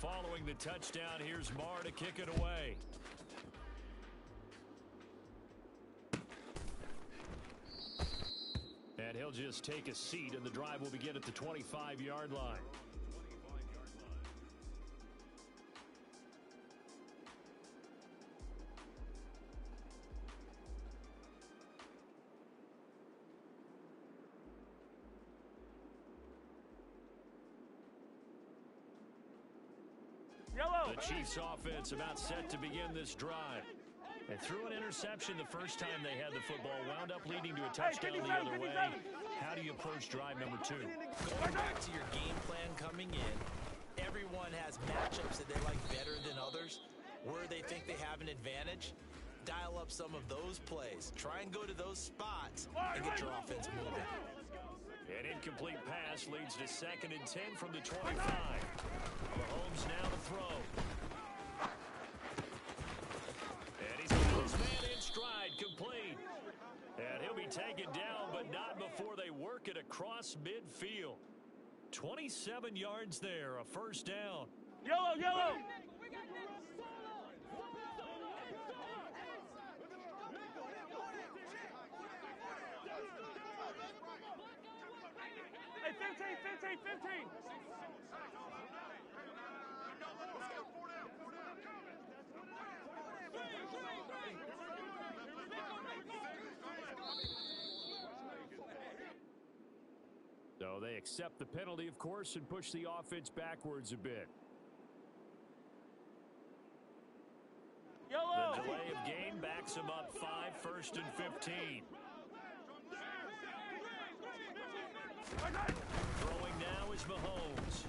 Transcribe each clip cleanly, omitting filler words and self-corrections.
Following the touchdown, here's Marr to kick it away. And he'll just take a seat, and the drive will begin at the 25-yard line. Yellow. The Chiefs offense about set to begin this drive. They threw an interception the first time they had the football, wound up leading to a touchdown the other way. How do you approach drive number 2? Going back to your game plan coming in, everyone has matchups that they like better than others. Where they think they have an advantage, dial up some of those plays. Try and go to those spots and get your offense moving. An incomplete pass leads to 2nd and 10 from the 25. Mahomes now to throw. And he's got his man in stride, complete. And he'll be taken down, but not before they work it across midfield. 27 yards there, a first down. Yellow, yellow. Hey, 15, 15, 15. So they accept the penalty, of course, and push the offense backwards a bit. Yellow. The delay of game backs him up 5, 1st and 15. Throwing now is Mahomes.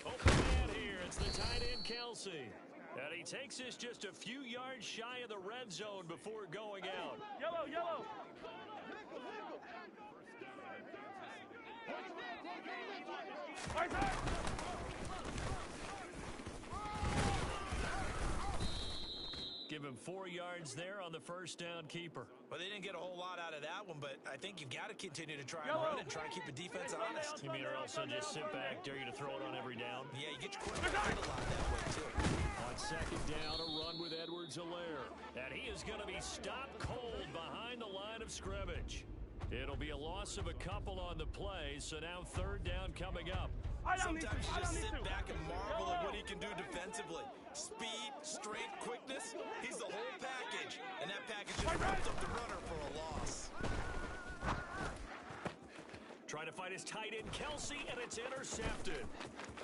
Open man here. It's the tight end, Kelsey. And he takes this just a few yards shy of the red zone before going out. Yellow, yellow. Give him 4 yards there on the first down keeper. Well, they didn't get a whole lot out of that one, but I think you've got to continue to try and run and try and keep the defense honest. You mean or also just sit back, dare you to throw it on every down? Yeah, you get your quarterback a lot that way, too. On 2nd down, a run with Edwards-Helaire. And he is going to be stopped cold behind the line of scrimmage. It'll be a loss of a couple on the play, so now 3rd down coming up. Sometimes you just sit back and marvel at what he can do defensively. Speed, strength, quickness, he's the whole package. And that package just wraps up the runner for a loss. Trying to find his tight end, Kelsey, and it's intercepted.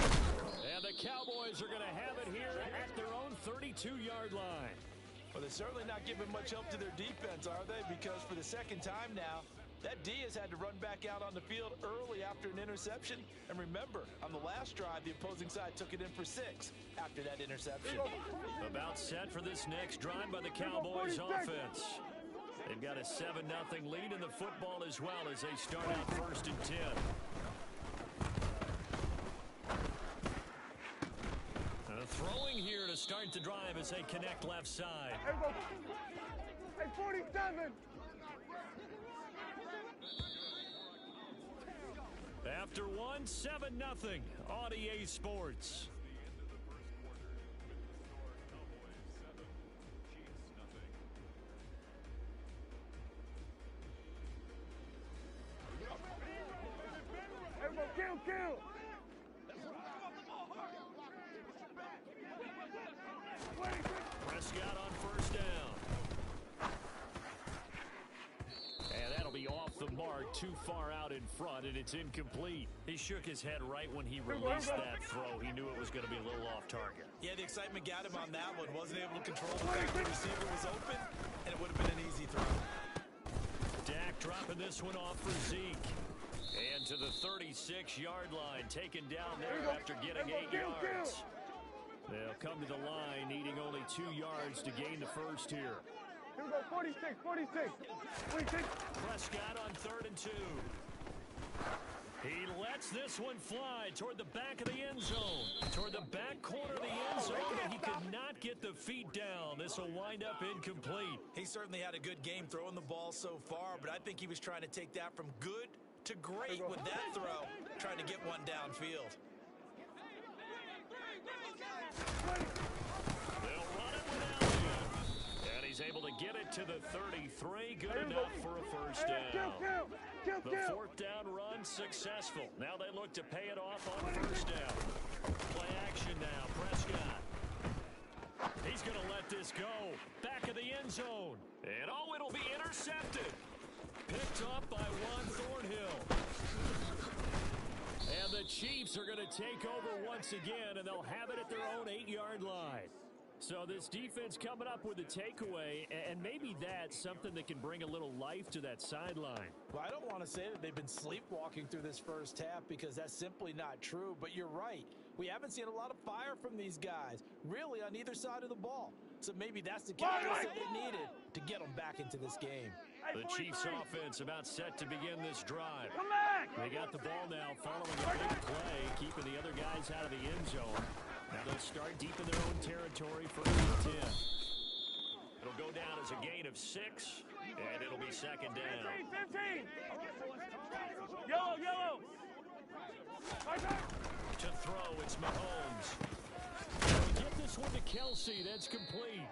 And the Cowboys are going to have it here at their own 32-yard line. Well, they're certainly not giving much help to their defense, are they? Because for the 2nd time now, that D has had to run back out on the field early after an interception. And remember, on the last drive, the opposing side took it in for 6 after that interception. About set for this next drive by the Cowboys offense. They've got a 7-0 lead in the football as well as they start out 1st and 10. Throwing here to start the drive as they connect left side. Hey, 47. After 1, 7-0 on EA Sports. Everybody, kill. Prescott on 1st down. And that'll be off the mark, too far out in front, and it's incomplete. He shook his head right when he released that throw. He knew it was going to be a little off target. Yeah, the excitement got him on that one. Wasn't able to control the fact the receiver was open, and it would have been an easy throw. Dak dropping this one off for Zeke. And to the 36-yard line, taken down there after getting 8 yards. They'll come to the line, needing only 2 yards to gain the first here. Here we go, 46. Prescott on 3rd and 2. He lets this one fly toward the back of the end zone. Toward the back corner of the end zone, and he could not get the feet down. This will wind up incomplete. He certainly had a good game throwing the ball so far, but I think he was trying to take that from good to great with that throw, trying to get one downfield. They'll run it without him. And he's able to get it to the 33. Good enough for a first down. The fourth down run successful. Now they look to pay it off on first down. Play action now. Prescott. He's going to let this go. Back of the end zone. And oh, it'll be intercepted. Picked up by Juan Thornhill. And the Chiefs are going to take over once again, and they'll have it at their own 8-yard line. So this defense coming up with a takeaway, and maybe that's something that can bring a little life to that sideline. Well, I don't want to say that they've been sleepwalking through this first half because that's simply not true, but you're right. We haven't seen a lot of fire from these guys, really on either side of the ball. So maybe that's the catalyst that they needed to get them back into this game. The Chiefs offense about set to begin this drive. Come back! They got the ball now following a big play, keeping the other guys out of the end zone. Now they'll start deep in their own territory for 10. It'll go down as a gain of 6, and it'll be second down. 15! Yellow, yellow! To throw, it's Mahomes. They'll get this one to Kelsey. That's complete.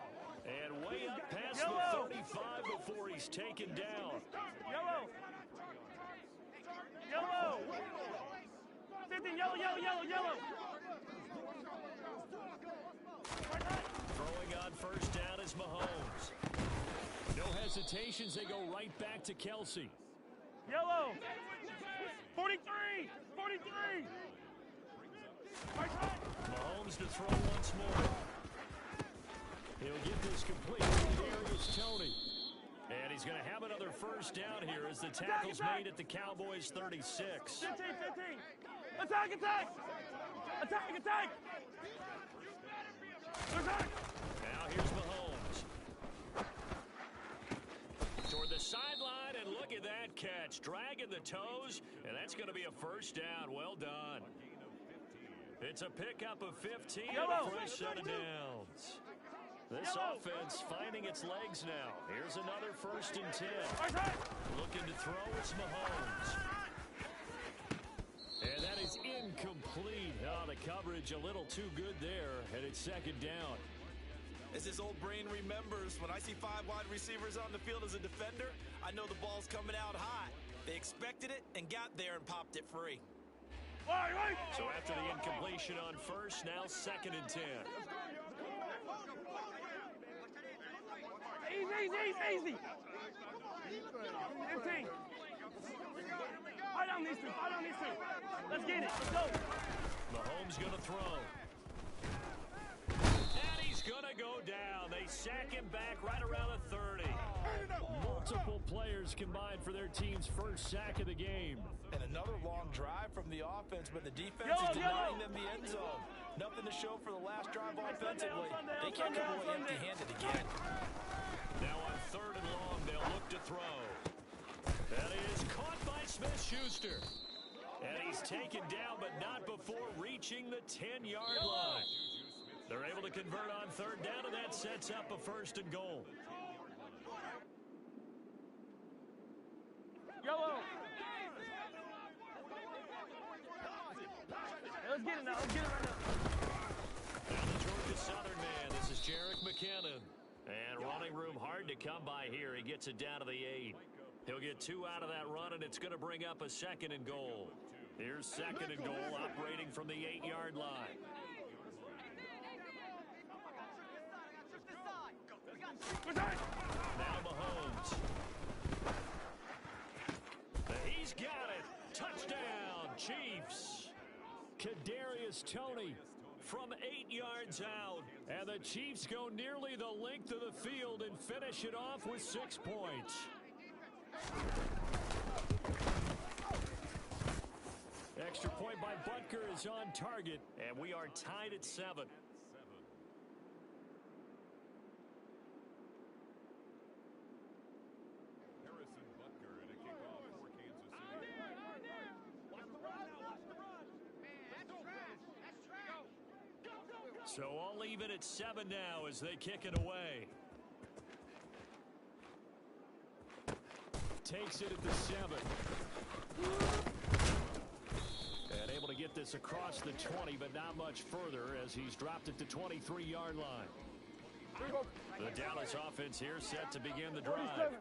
And way up past the 35 before he's taken down. Yellow! Yellow! 15, yellow, yellow, yellow, yellow! Throwing on first down is Mahomes. No hesitations, they go right back to Kelsey. Yellow! 43! 43! Mahomes to throw once more. He'll get this complete to Darius Toney. And he's going to have another first down here as the tackle's made at the Cowboys' 36. 15, 15! Attack, attack! Attack, attack! Attack! Now here's Mahomes. Toward the sideline, and look at that catch. Dragging the toes, and that's going to be a first down. Well done. It's a pickup of 15 and a fresh set of downs. This offense finding its legs now. Here's another first and 10. Looking to throw, it's Mahomes. And that is incomplete. Oh, the coverage a little too good there, and it's second down. As his old brain remembers, when I see 5 wide receivers on the field as a defender, I know the ball's coming out hot. They expected it and got there and popped it free. So after the incompletion on first, now second and 10. Easy! 15! Fight on these two! Let's get it, let's go! Mahomes gonna throw. And he's gonna go down. They sack him back right around the 30. Multiple players combined for their team's first sack of the game. And another long drive from the offense, but the defense is denying them the end zone. Nothing to show for the last drive offensively. They can't come away empty-handed again. Now on third and long, they'll look to throw. That is caught by Smith-Schuster. And he's taken down, but not before reaching the 10-yard line. They're able to convert on third down, and that sets up a first and goal. Yellow! Let's get it now, let's get it right now. Now the Georgia Southern man, this is Jerick McKinnon. And running room hard to come by here. He gets it down to the 8. He'll get 2 out of that run, and it's going to bring up a second and goal. Here's second and goal, operating from the 8-yard line. Now Mahomes. He's got it. Touchdown, Chiefs. Kadarius Toney from 8 yards out. And the Chiefs go nearly the length of the field and finish it off with 6 points. Extra point by Butker is on target, and we are tied at 7. So all even at 7 now as they kick it away. Takes it at the 7. And able to get this pass across the 20, but not much further as he's dropped it to 23-yard line. The Dallas offense here set to begin the drive.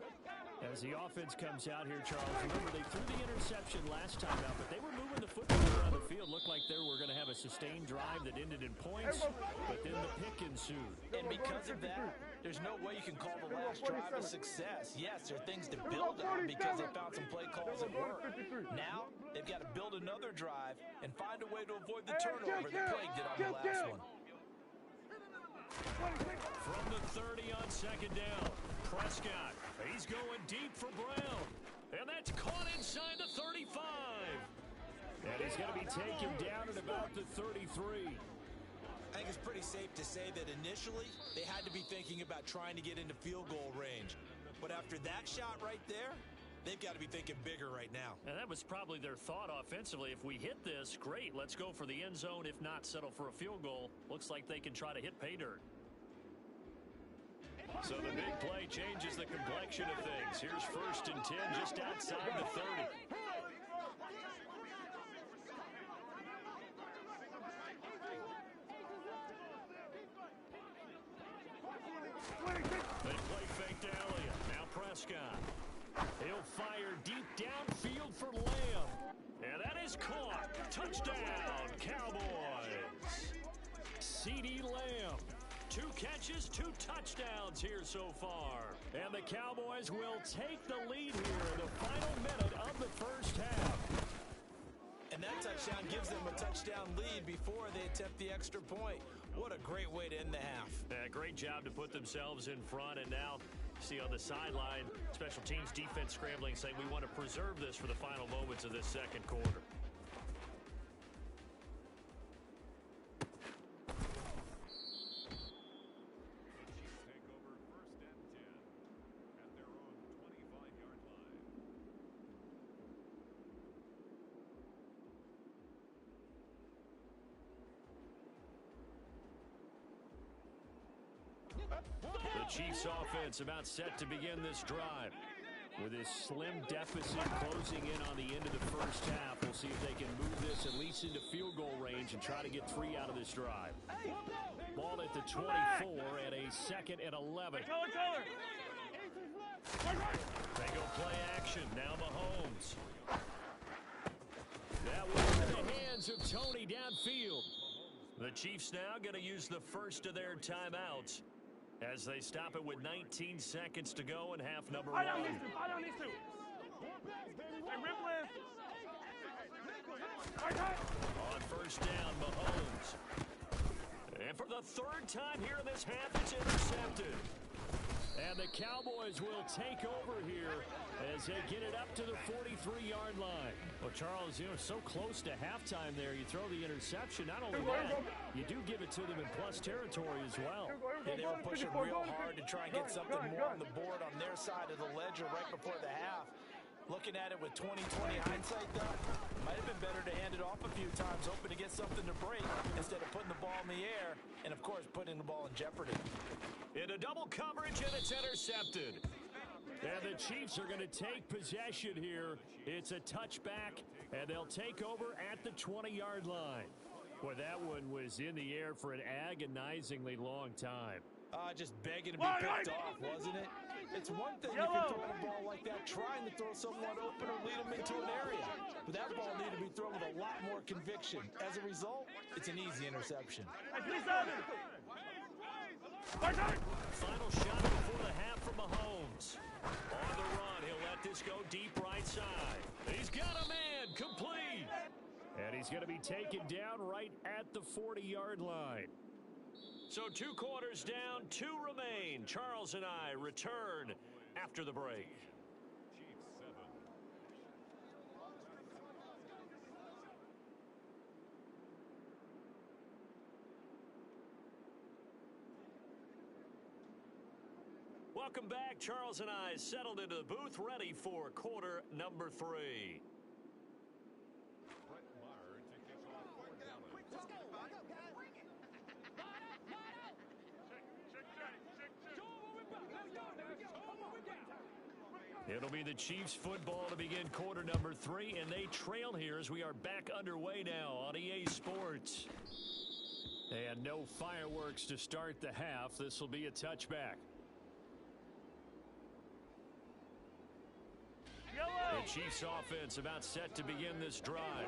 As the offense comes out here, Charles, remember they threw the interception last time out, but they were moving the football around the field. Looked like they were going to have a sustained drive that ended in points, but then the pick ensued. And because of that, there's no way you can call the last drive a success. Yes, there are things to build on because they found some play calls that work. Now, they've got to build another drive and find a way to avoid the turnover that plagued it on the last one. From the 30 on second down, Prescott. He's going deep for Brown. And that's caught inside the 35. And he's going to be taken down at about the 33. I think it's pretty safe to say that initially they had to be thinking about trying to get into field goal range. But after that shot right there, they've got to be thinking bigger right now. And that was probably their thought offensively. If we hit this, great. Let's go for the end zone. If not, settle for a field goal. Looks like they can try to hit pay dirt. So the big play changes the complexion of things. Here's 1st and 10 just outside the 30. They play fake to Elliott. Now Prescott. He'll fire deep downfield for Lamb. And that is caught. Touchdown, Cowboys. CeeDee Lamb. 2 catches, 2 touchdowns here so far. And the Cowboys will take the lead here in the final minute of the first half. And that touchdown gives them a touchdown lead before they attempt the extra point. What a great way to end the half. Great job to put themselves in front. And now, see on the sideline, special teams defense scrambling, saying we want to preserve this for the final moments of this second quarter. The Chiefs offense about set to begin this drive. With this slim deficit closing in on the end of the first half, we'll see if they can move this at least into field goal range and try to get 3 out of this drive. Ball at the 24 at a 2nd and 11. They go play action. Now Mahomes. That was in the hands of Tony downfield. The Chiefs now going to use the first of their timeouts as they stop it with 19 seconds to go in half number 1. On first down, Mahomes. And for the 3rd time here in this half, it's intercepted. And the Cowboys will take over here as they get it up to the 43-yard line. Well, Charles, so close to halftime there. You throw the interception. Not only that, you do give it to them in plus territory as well. And they were pushing real hard to try and get something more on the board on their side of the ledger right before the half. Looking at it with 20/20 hindsight, though, might have been better to hand it off a few times, hoping to get something to break instead of putting the ball in the air and, of course, putting the ball in jeopardy. In a double coverage, and it's intercepted. And the Chiefs are going to take possession here. It's a touchback, and they'll take over at the 20-yard line. Boy, that one was in the air for an agonizingly long time. Just begging to be picked off, wasn't it? It's one thing if you're throwing a ball like that, trying to throw someone open or lead them into an area. But that ball needed to be thrown with a lot more conviction. As a result, it's an easy interception. Final shot before the half from Mahomes. On the run, he'll let this go deep right side. He's got a man, complete. And he's going to be taken down right at the 40-yard line. So 2 quarters down, 2 remain. Charles and I return after the break. Welcome back. Charles and I settled into the booth, ready for quarter number 3. It'll be the Chiefs football to begin quarter number 3, and they trail here as we are back underway now on EA Sports. And no fireworks to start the half. This will be a touchback. The Chiefs offense about set to begin this drive.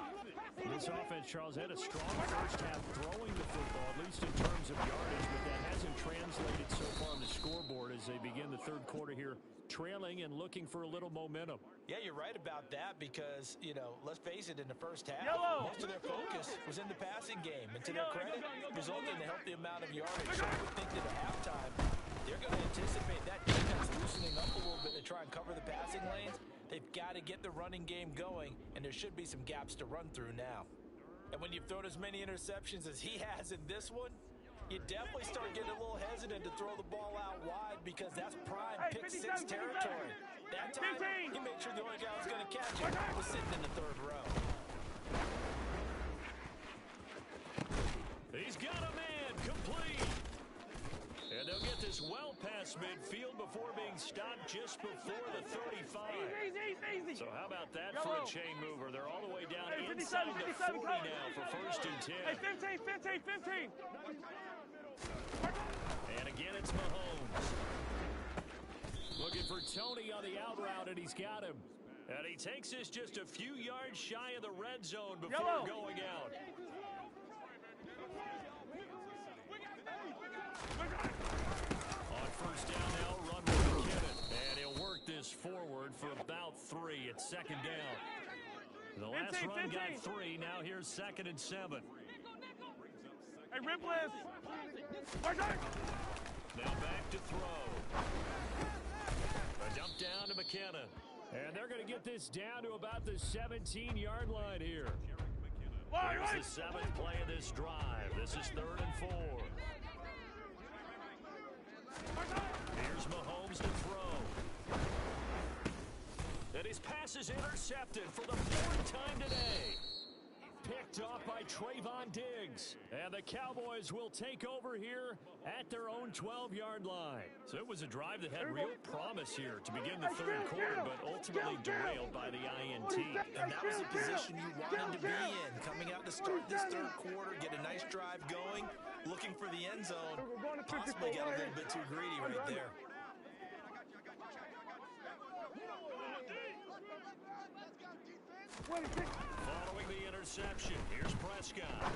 This offense, Charles, had a strong first half throwing the football, at least in terms of yardage, but that hasn't translated so far on the scoreboard as they begin the third quarter here, trailing and looking for a little momentum. Yeah, you're right about that because, you know, let's face it, in the first half, most of their focus was in the passing game. And to their credit, resulted in a healthy amount of yardage. So I would think that at halftime, they're going to anticipate that defense loosening up a little bit to try and cover the passing lanes. They've got to get the running game going, and there should be some gaps to run through now. And when you've thrown as many interceptions as he has in this one, you definitely start getting a little hesitant to throw the ball out wide because that's prime pick-six territory. That time, he made sure the only guy who was going to catch it was sitting in the third row. He's got a man complete. And they'll get this well past midfield before being stopped just before the 35. Easy. So how about that for a chain mover? They're all the way down inside the 40 now for first and 10. Hey, 15. And again, it's Mahomes. Looking for Tony on the out route, and he's got him. And he takes this just a few yards shy of the red zone before going out. On first down now, run with McKinnon. And he'll work this forward for about 3. It's second down. The last run got 3. Now here's 2nd and 7. Hey, Ripley. Now back to throw. A dump down to McKinnon. And they're going to get this down to about the 17-yard line here. Here's the 7th play of this drive. This is 3rd and 4. Here's Mahomes to throw. And his pass is intercepted for the 4th time today. Picked off by Trayvon Diggs. And the Cowboys will take over here at their own 12-yard line. So it was a drive that had real promise here to begin the third quarter, but ultimately derailed by the INT. And that was the position you wanted to be in. Coming out to start this third quarter, get a nice drive going, looking for the end zone. Possibly got a little bit too greedy right there. Following the interception, here's Prescott.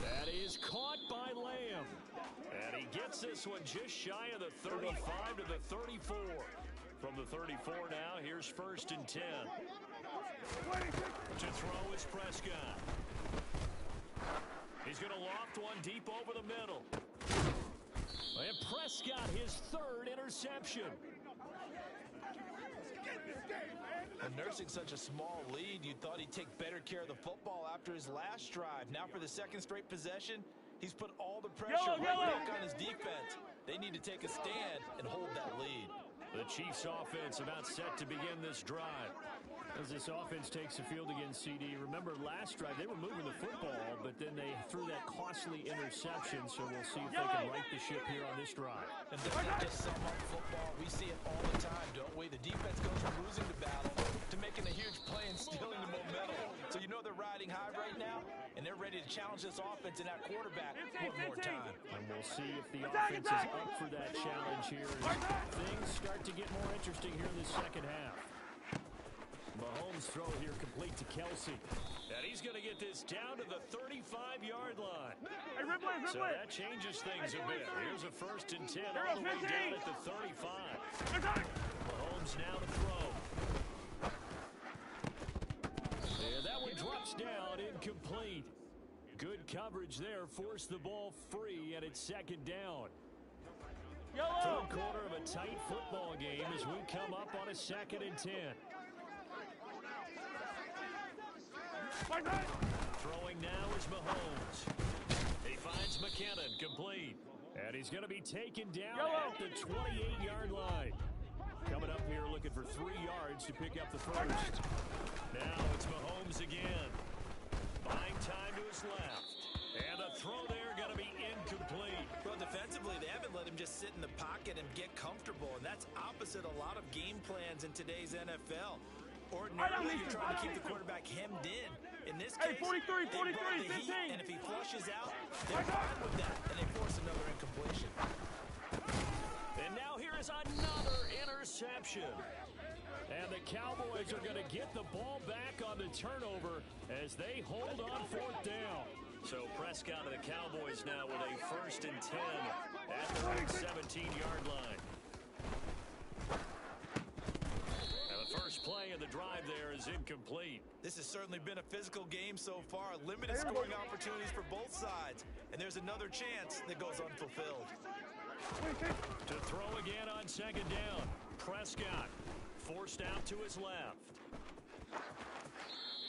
That is caught by Lamb. And he gets this one just shy of the 35 to the 34. From the 34 now, here's 1st and 10. To throw is Prescott. He's going to loft one deep over the middle. And Prescott, his 3rd interception. And nursing such a small lead, you thought he'd take better care of the football after his last drive. Now for the 2nd straight possession, he's put all the pressure right back on his defense. They need to take a stand and hold that lead. The Chiefs offense about set to begin this drive. As this offense takes the field against CD, remember last drive they were moving the football, but then they threw that costly interception, so we'll see if they can right the ship here on this drive. And doesn't that just sum up football? We see it all the time, don't we? The defense goes from losing the battle to making a huge play and stealing the momentum. So you know they're riding high right now, and they're ready to challenge this offense and that quarterback one more time. And we'll see if the offense is up for that challenge here. Things start to get more interesting here in the second half. Mahomes' throw here complete to Kelsey. And he's going to get this down to the 35-yard line. Hey, Ripley. So that changes things a bit. Here's a 1st and 10 all the way down at the 35. Mahomes now to throw. And that one drops down, incomplete. Good coverage there, forced the ball free, and it's 2nd down. Third quarter of a tight football game as we come up on a 2nd and 10. Throwing now is Mahomes. He finds McKinnon, complete. And he's going to be taken down at the 28-yard line. Coming up here looking for 3 yards to pick up the first. Now it's Mahomes again. Buying time to his left. And the throw there going to be incomplete. Well, defensively, defensively, they haven't let him just sit in the pocket and get comfortable, and that's opposite a lot of game plans in today's NFL. Ordinarily, you're trying to keep the quarterback hemmed in. In this case, 43, they brought the 15. heat, and if he flushes out, they're fine with that, and they force another incompletion. And now here is another interception. And the Cowboys are going to get the ball back on the turnover as they hold on fourth down. So Prescott and the Cowboys now with a 1st and 10 at their own 17-yard line. And the first play of the drive there is incomplete. This has certainly been a physical game so far. Limited scoring opportunities for both sides. And there's another chance that goes unfulfilled. To throw again on 2nd down. Prescott forced out to his left.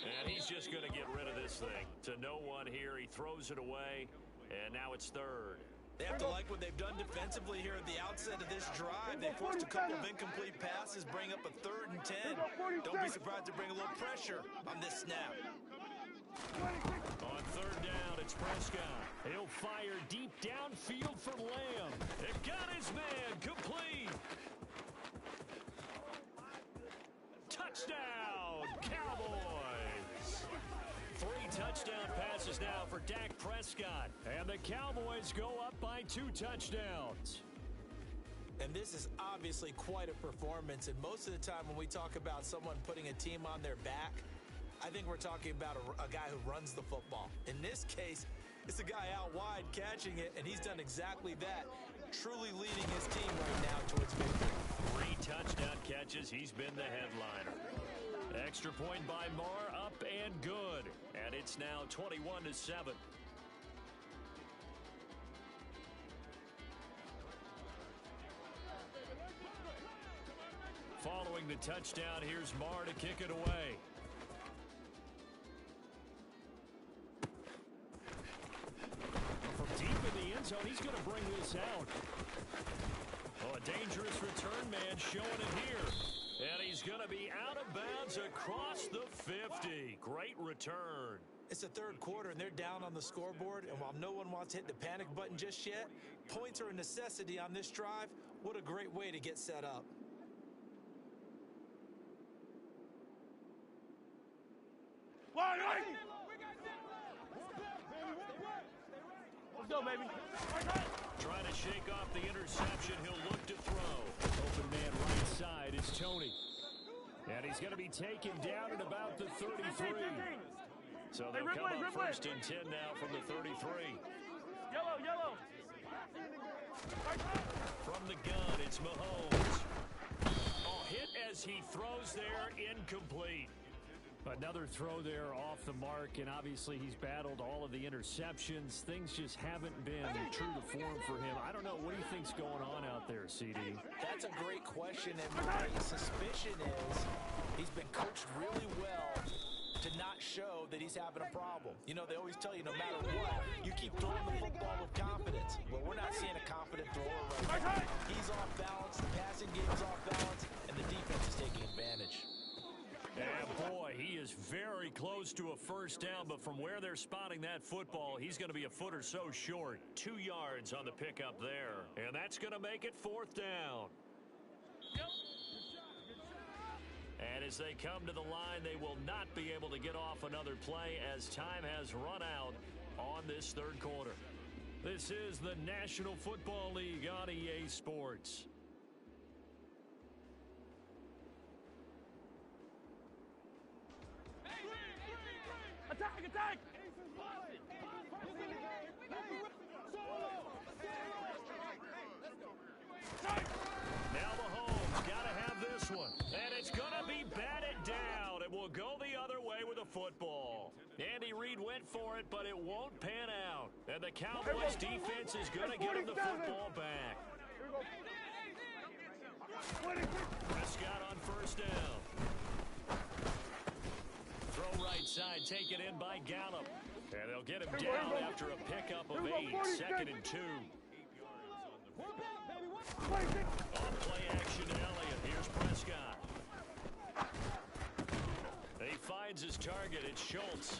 And he's just going to get rid of this thing. To no one here. He throws it away. And now it's 3rd. They have to like what they've done defensively here at the outset of this drive. They forced a couple of incomplete passes, bring up a 3rd and 10. Don't be surprised to bring a little pressure on this snap. On 3rd down, it's Prescott. He'll fire deep downfield from Lamb. It got his man complete. Touchdown, Cowboys. 3 touchdown passes now for Dak Prescott. And the Cowboys go up by 2 touchdowns. And this is obviously quite a performance. And most of the time when we talk about someone putting a team on their back, I think we're talking about a guy who runs the football. In this case, it's a guy out wide catching it, and he's done exactly that, truly leading his team right now towards victory. 3 touchdown catches. He's been the headliner. Extra point by Marr, up and good. And it's now 21-7. Following the touchdown, here's Marr to kick it away. From deep in the end zone, he's going to bring this out. Oh, a dangerous return man showing it here. And he's going to be out of bounds across the 50. Great return. It's the 3rd quarter, and they're down on the scoreboard. And while no one wants to hit the panic button just yet, points are a necessity on this drive. What a great way to get set up. Let's go, baby. Trying to shake off the interception. He'll look to throw. Open man right side is Tony. And he's going to be taken down at about the 33. So they'll come up 1st and 10 now from the 33. Yellow. From the gun, it's Mahomes. Oh, hit as he throws there, incomplete. Another throw there off the mark, and obviously he's battled all of the interceptions. Things just haven't been true to form for him. I don't know. What do you think's going on out there, CD? That's a great question, and my suspicion is he's been coached really well to not show that he's having a problem. You know, they always tell you no matter what, you keep throwing the football with confidence. Well, we're not seeing a confident thrower right now. He's off balance, the passing game's off balance, and the defense is taking advantage. And boy, he is very close to a 1st down, but from where they're spotting that football, he's going to be a foot or so short. 2 yards on the pickup there. And that's going to make it 4th down. And as they come to the line, they will not be able to get off another play as time has run out on this 3rd quarter. This is the National Football League on EA Sports. Attack! Now Mahomes got to have this one. And it's going to be batted down. It will go the other way with a football. Andy Reid went for it, but it won't pan out. And the Cowboys defense is going to get him the football back. Prescott on 1st down. Throw right side, taken in by Gallup. And they'll get him down after a pickup of 8, 2nd and 2. On play action to Elliott. Here's Prescott. He finds his target. It's Schultz.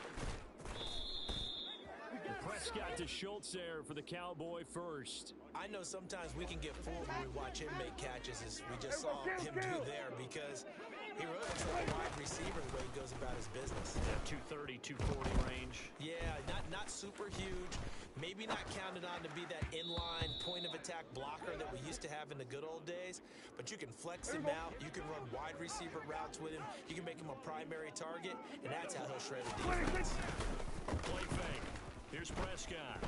Prescott to Schultz there for the Cowboy first. I know sometimes we can get fooled when we watch him make catches, as we just saw him do there, because he really looks like a wide receiver the way he goes about his business. Yeah, 230, 240 range. Yeah, not super huge. Maybe not counted on to be that inline point-of-attack blocker that we used to have in the good old days, but you can flex him out. You can run wide receiver routes with him. You can make him a primary target, and that's how he'll shred the defense. Play fake. Here's Prescott.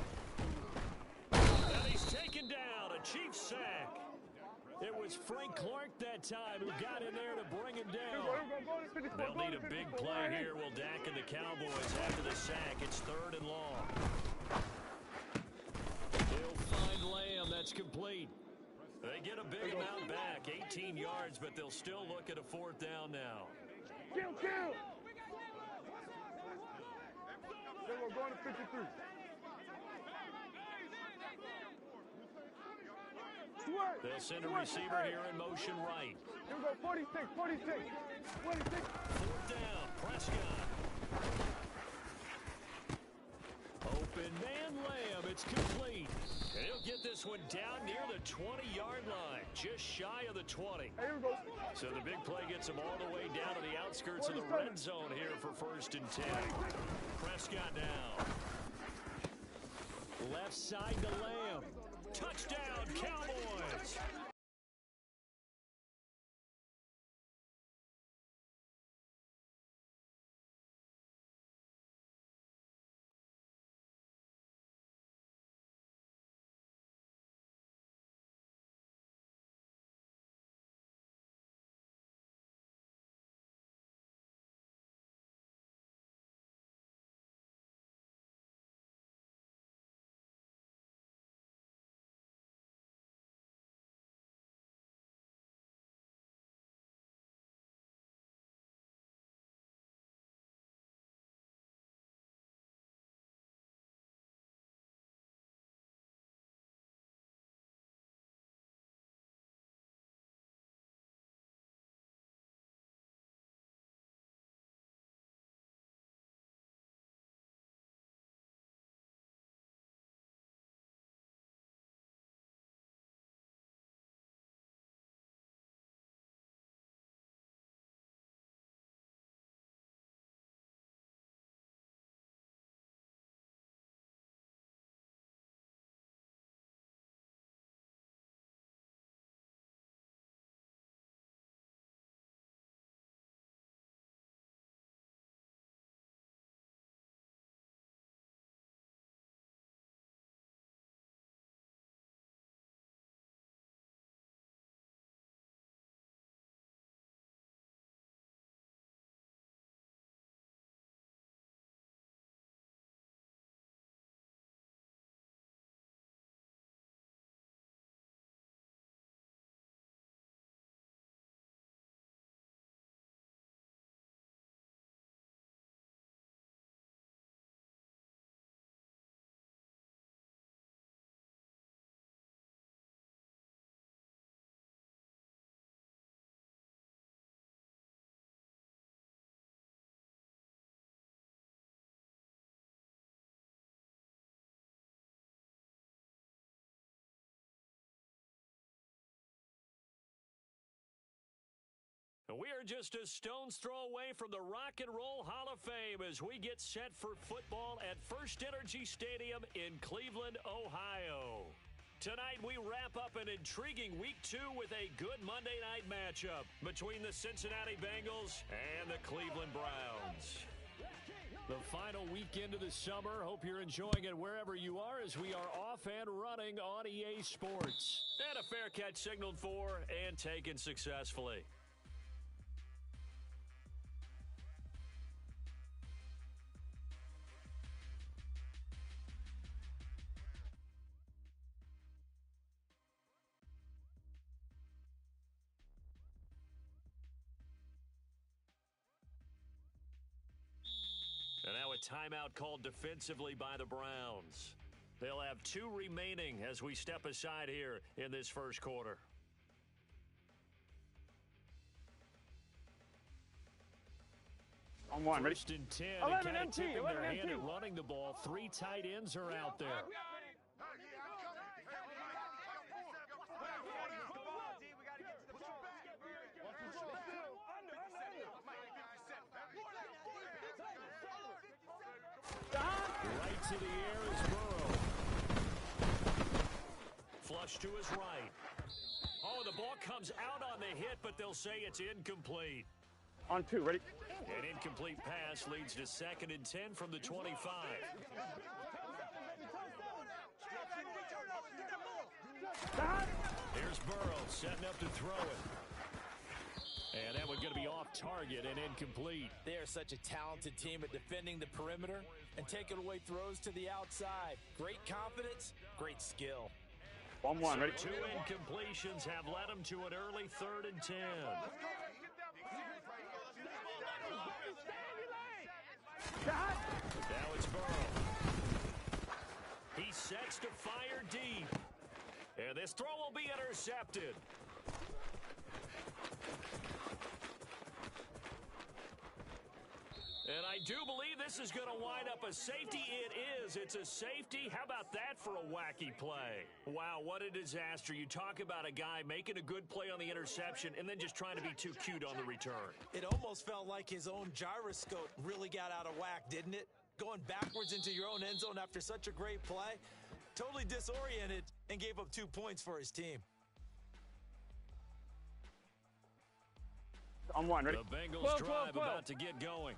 And he's taken down. A Chiefs sack. It was Frank Clark that time who got in there to bring him down. They'll need a big play here. Will Dak and the Cowboys after the sack. It's 3rd and long. They'll find Lamb. That's complete. They get a big amount back. 18 yards, but they'll still look at a 4th down now. Kill! We're going to 53. They'll send a receiver here in motion right. Here we go, 46. 4th down, Prescott. Open man Lamb, it's complete. And he'll get this one down near the 20-yard line, just shy of the 20. Here we go. So the big play gets him all the way down to the outskirts of the red zone here for 1st and 10. Prescott now. Left side to Lamb. Touchdown, Cowboys! We are just a stone's throw away from the Rock and Roll Hall of Fame as we get set for football at First Energy Stadium in Cleveland, Ohio. Tonight, we wrap up an intriguing Week 2 with a good Monday night matchup between the Cincinnati Bengals and the Cleveland Browns. The final weekend of the summer. Hope you're enjoying it wherever you are as we are off and running on EA Sports. And a fair catch signaled for and taken successfully. And now a timeout called defensively by the Browns. They'll have 2 remaining as we step aside here in this first quarter. On one, ready? First and 10, 11 and kind of MT, tipping 11 their hand MT. at running the ball. 3 tight ends are out there. Right to the air is Burrow. Flush to his right. Oh, the ball comes out on the hit, but they'll say it's incomplete. On 2, ready? An incomplete pass leads to 2nd and 10 from the 25. Here's Burrow setting up to throw it. And that one's going to be off target and incomplete. They are such a talented team at defending the perimeter and taking away throws to the outside. Great confidence, great skill. On 1, ready? 2 incompletions have led them to an early 3rd and 10. Now it's Burrow. He sets to fire deep. And this throw will be intercepted. And I do believe this is going to wind up a safety. It is. It's a safety. How about that for a wacky play? Wow, what a disaster. You talk about a guy making a good play on the interception and then just trying to be too cute on the return. It almost felt like his own gyroscope really got out of whack, didn't it? Going backwards into your own end zone after such a great play. Totally disoriented and gave up 2 points for his team. On 1, ready? The Bengals drive about to get going.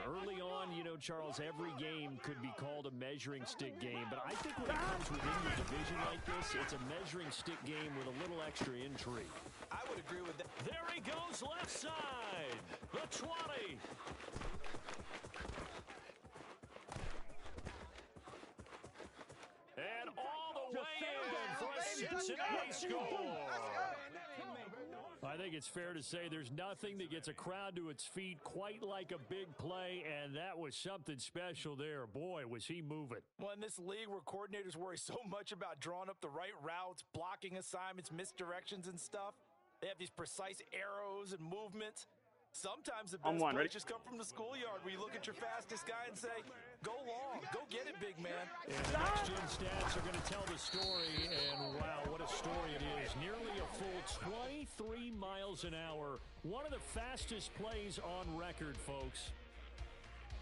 Early on, you know, Charles, every game could be called a measuring stick game, but I think when it comes within your division like this, it's a measuring stick game with a little extra intrigue. I would agree with that. There he goes, left side, the 20. And all the way in for a Cincinnati score. I think it's fair to say there's nothing that gets a crowd to its feet quite like a big play, and that was something special there. Boy, was he moving. Well, in this league where coordinators worry so much about drawing up the right routes, blocking assignments, misdirections and stuff, they have these precise arrows and movements. Sometimes the best plays just come from the schoolyard where you look at your fastest guy and say, go long, go get it, big man. And the next-gen stats are going to tell the story, and wow, what a story it is. Nearly a full 23 miles an hour. One of the fastest plays on record, folks.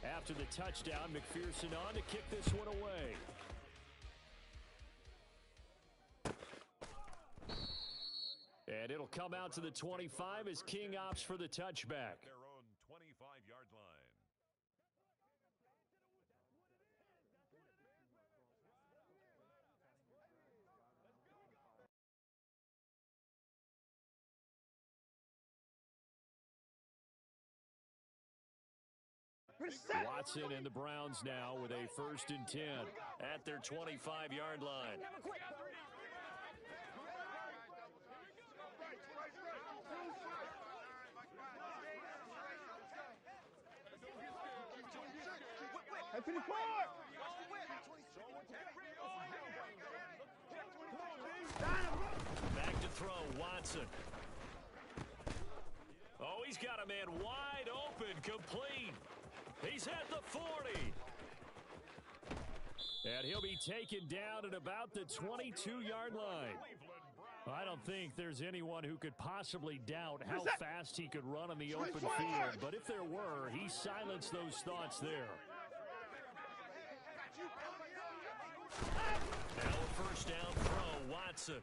After the touchdown, McPherson on to kick this one away. And it'll come out to the 25 as King opts for the touchback. Their own 25-yard line. Watson and the Browns now with a 1st and 10 at their 25-yard line. Back to throw, Watson. Oh, he's got a man wide open, complete. He's at the 40. And he'll be taken down at about the 22-yard line. I don't think there's anyone who could possibly doubt how fast he could run on the open field. But if there were, he silenced those thoughts there. Now a 1st down throw, Watson.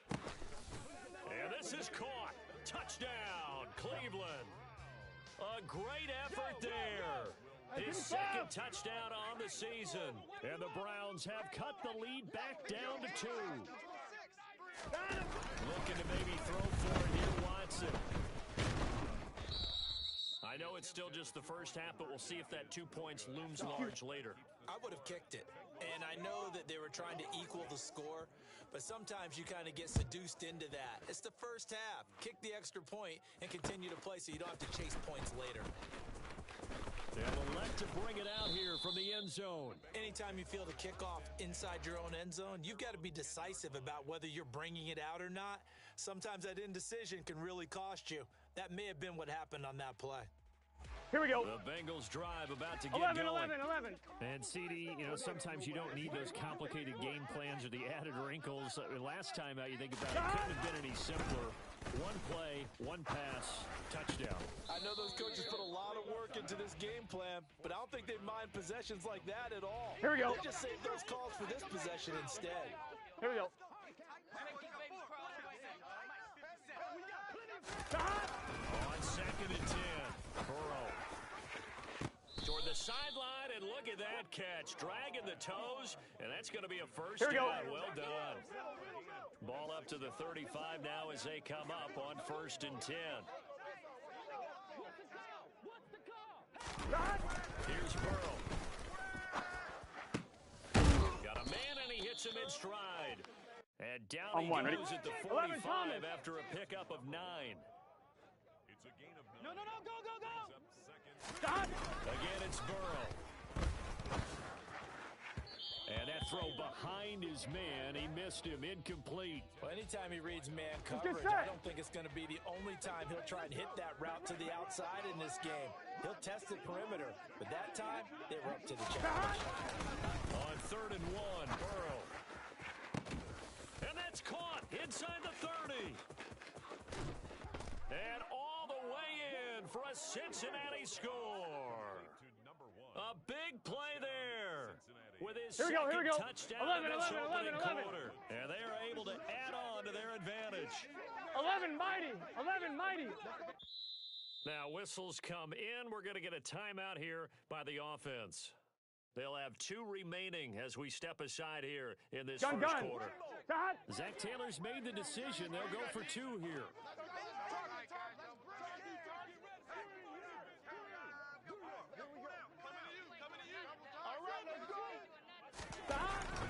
And this is caught. Touchdown, Cleveland. A great effort there. His 2nd touchdown on the season. And the Browns have cut the lead back down to 2. Looking to maybe throw for it here, Watson. I know it's still just the first half, but we'll see if that 2 points looms large later. I would have kicked it. And I know that they were trying to equal the score, but sometimes you kind of get seduced into that. It's the first half. Kick the extra point and continue to play so you don't have to chase points later. They'll elect to bring it out here from the end zone. Anytime you feel the kickoff inside your own end zone, you've got to be decisive about whether you're bringing it out or not. Sometimes that indecision can really cost you. That may have been what happened on that play. Here we go. The Bengals drive about to get 11, going. 11, 11. And CD, you know, sometimes you don't need those complicated game plans or the added wrinkles. Last time out, you think about it, couldn't have been any simpler. One play, one pass, touchdown. I know those coaches put a lot of work into this game plan, but I don't think they mind possessions like that at all. Here we go. They just save those calls for this possession instead. Here we go. On 2nd and 10, Burrow. Toward the sideline, and look at that catch. Dragging the toes, and that's going to be a first Here we go. down. Well done. Ball up to the 35 now as they come up on 1st and 10. Here's Burrow. Got a man, and he hits him in stride. And down he goes at the 45 after a pickup of 9. It's a gain of 9. No, go, go, go. Up 2nd. Again, it's Burrow. And that throw behind his man, he missed him, incomplete. Well, anytime he reads man coverage, I don't think it's going to be the only time he'll try and hit that route to the outside in this game. He'll test the perimeter, but that time, they were up to the challenge. On 3rd and 1, Burrow. And that's caught inside the 30. And all the way in for a Cincinnati score. To number 1. A big play there. With his Here we second go. touchdown 11, in this 11, opening 11. quarter. And they are able to add on to their advantage. 11 mighty. 11 mighty. Now, whistles come in. We're going to get a timeout here by the offense. They'll have 2 remaining as we step aside here in this first quarter. Zach Taylor's made the decision. They'll go for 2 here.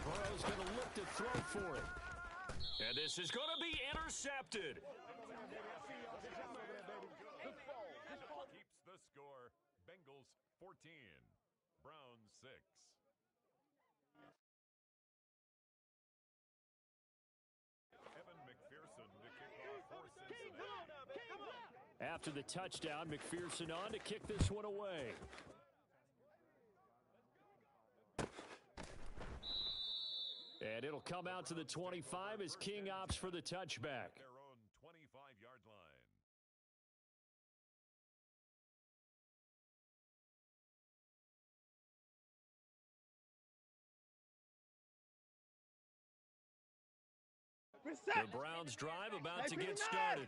Burrow's going to look to throw for it. And this is going to be intercepted. Keeps the score. Bengals 14. Browns 6. Evan McPherson to kick off for Cincinnati. After the touchdown, McPherson on to kick this one away. And it'll come out to the 25 as King opts for the touchback. Their own 25-yard line. The Browns drive about to get started.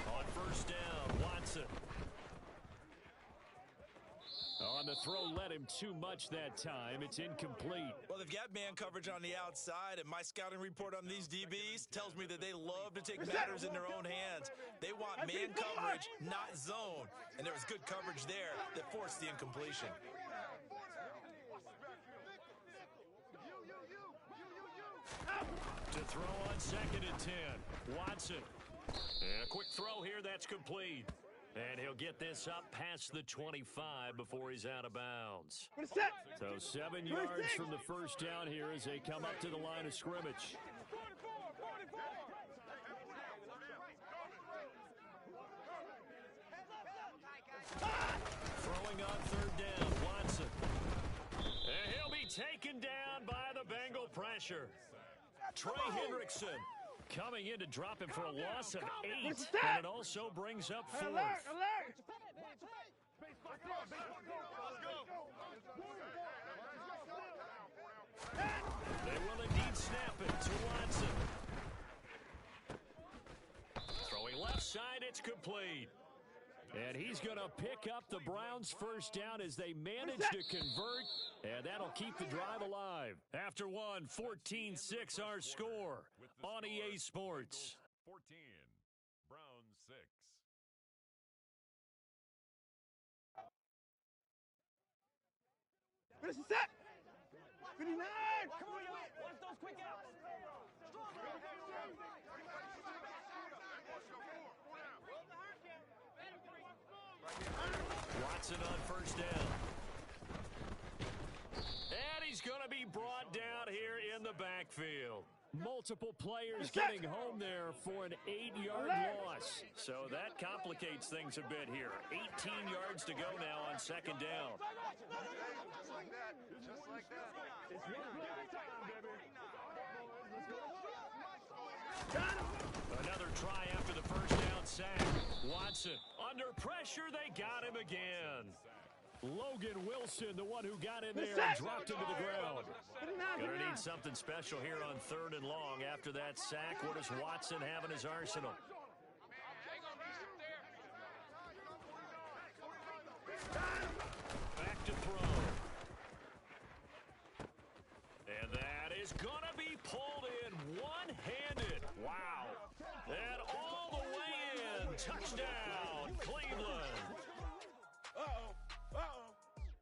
On 1st down, Watson. On the throw, led him too much that time. It's incomplete. Well, they've got man coverage on the outside, and my scouting report on these DBs tells me that they love to take matters in their own hands. They want man coverage, not zone. And there was good coverage there that forced the incompletion. To throw on 2nd and 10. Watson. And a quick throw here, that's complete. And he'll get this up past the 25 before he's out of bounds. So 7 yards from the first down here as they come up to the line of scrimmage. Throwing on 3rd down, Watson. And he'll be taken down by the Bengal pressure. Trey Hendrickson coming in to drop him for a loss of 8, and it also brings up 4th. They will indeed snap it to Watson. Throwing left side, it's complete. And he's going to pick up the Browns' first down as they manage to convert, and that'll keep the drive alive. After one, 14-6 our score on EA Sports. 14. Browns 6. Finish the set. 59. Come on, watch those quick outs. Watson on 1st down. And he's going to be brought down here in the backfield. field. Multiple players getting home there for an 8-yard loss. So that complicates things a bit here. 18 yards to go now on second down. Just like that. Just like that. Another try after the first down sack. Watson under pressure. They got him again. Logan Wilson, the one who got in there and dropped him to the ground. Gonna need something special here on 3rd and long. After that sack, what does Watson have in his arsenal? Back to throw. And that is gonna be pulled in one-handed. Wow. And all the way in. Touchdown, Cleveland.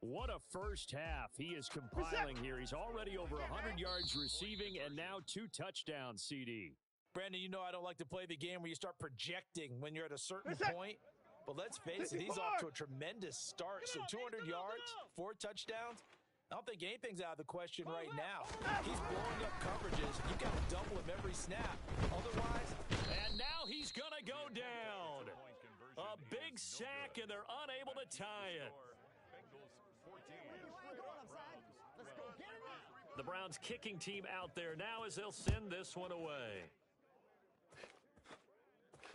What a first half he is compiling here. He's already over 100 yards receiving and now 2 touchdowns, CD. Brandon, you know I don't like to play the game where you start projecting when you're at a certain point. But let's face it, he's off to a tremendous start. So 200 yards, 4 touchdowns. I don't think anything's out of the question right now. He's blowing up coverages. You got to double him every snap. Otherwise, and now he's going to go down. A big sack, and they're unable to tie it. The Browns kicking team out there now as they'll send this one away.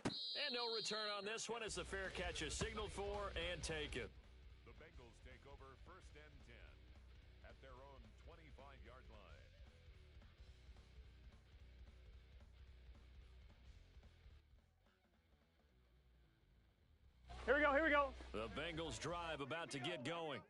And no return on this one as the fair catch is signaled for and taken. The Bengals take over 1st and 10 at their own 25-yard line. Here we go, here we go. The Bengals drive about to get going.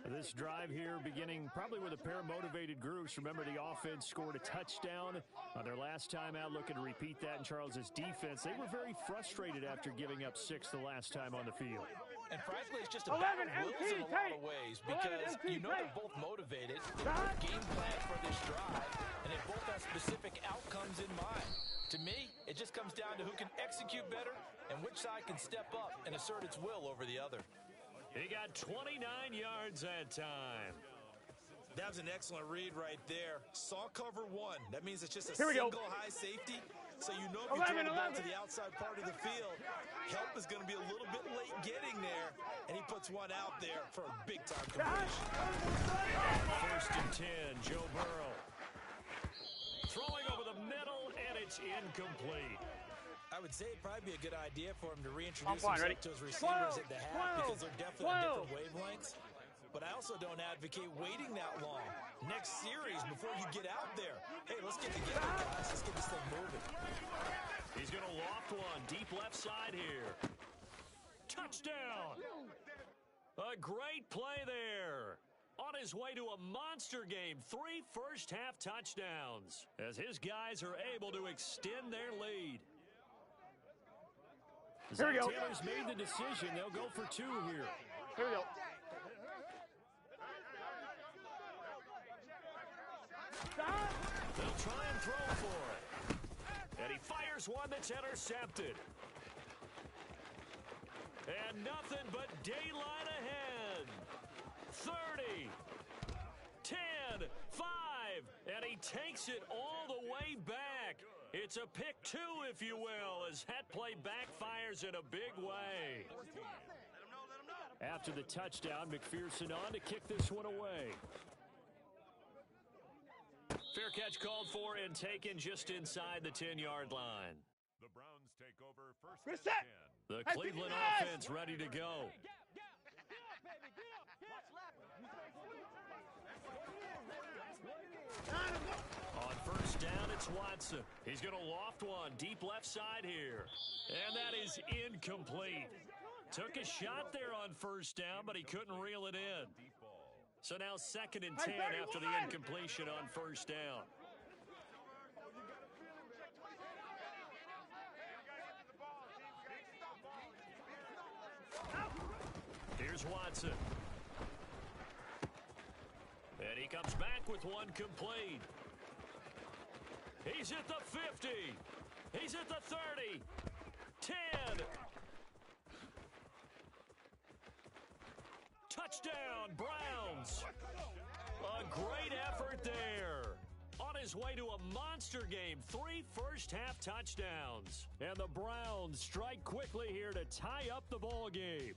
This drive here beginning probably with a pair of motivated groups. Remember, the offense scored a touchdown on their last time out, looking to repeat that in Charles's defense. They were very frustrated after giving up 6 the last time on the field. and frankly, it's just a battle of wills in a lot of ways because you know they're both motivated. They both game plan for this drive, and they both have specific outcomes in mind. To me, it just comes down to who can execute better and which side can step up and assert its will over the other. He got 29 yards that time. That was an excellent read right there. Saw cover one. That means it's just a single high safety. So you know if you throw the ball to the outside part of the field, help is going to be a little bit late getting there. And he puts one out there for a big-time completion. 1st and 10, Joe Burrow. Throwing over the middle, and it's incomplete. I would say it'd probably be a good idea for him to reintroduce himself to his receivers at the half because they're definitely on different wavelengths. But I also don't advocate waiting that long. Next series, before you get out there, hey, let's get together, guys. Let's get this thing moving. He's going to loft one deep left side here. Touchdown! A great play there. On his way to a monster game, 3 first-half touchdowns as his guys are able to extend their lead. Zach Taylor's made the decision. They'll go for 2 here. Here we go. They'll try and throw for it. And he fires one that's intercepted. And nothing but daylight ahead. 30, 10, 5, and he takes it all the way back. It's a pick 2, if you will, as that play backfires in a big way. After the touchdown, McPherson on to kick this one away. Fair catch called for and taken just inside the 10-yard line. The Browns take over 1st and 10. The Cleveland offense ready to go. On 1st down, it's Watson. He's going to loft one deep left side here. And that is incomplete. Took a shot there on 1st down, but he couldn't reel it in. So now 2nd and 10 after the incompletion on 1st down. Here's Watson. And he comes back with one complete. He's at the 50. He's at the 30. 10. Touchdown, Browns. A great effort there. On his way to a monster game. 3 first-half touchdowns. And the Browns strike quickly here to tie up the ball game.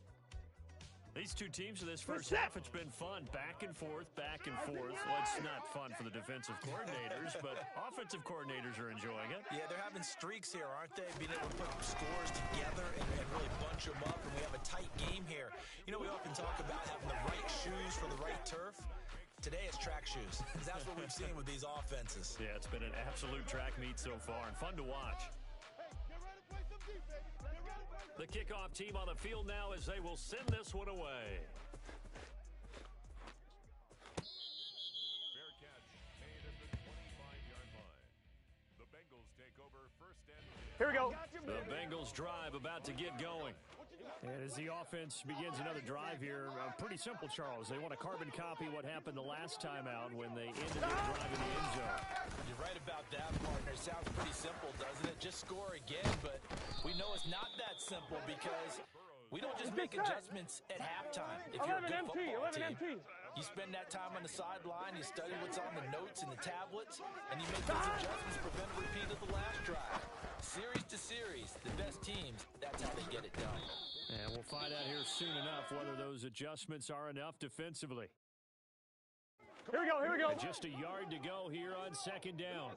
These two teams in this first half, it's been fun. Back and forth, back and forth. Well, it's not fun for the defensive coordinators, but offensive coordinators are enjoying it. Yeah, they're having streaks here, aren't they? Being able to put scores together and really bunch them up, and we have a tight game here. You know, we often talk about having the right shoes for the right turf. Today it's track shoes. That's what we've seen with these offenses. Yeah, it's been an absolute track meet so far and fun to watch. The kickoff team on the field now as they will send this one away. Fair catch made at the 25-yard line. The Bengals take over first and 10. Here we go. The Bengals drive about to get going. And as the offense begins another drive here, pretty simple, Charles. They want to carbon copy what happened the last time out when they ended their drive in the end zone. You're right about that, partner. Sounds pretty simple, doesn't it? Just score again, but we know it's not that simple because we don't just make adjustments at halftime. If you're a good football team, you spend that time on the sideline, you study what's on the notes and the tablets, and you make those adjustments to prevent a repeat of the last drive. Series to series, the best teams, that's how they get it done. And we'll find out here soon enough whether those adjustments are enough defensively. Here we go, here we go. And just a yard to go here on second down.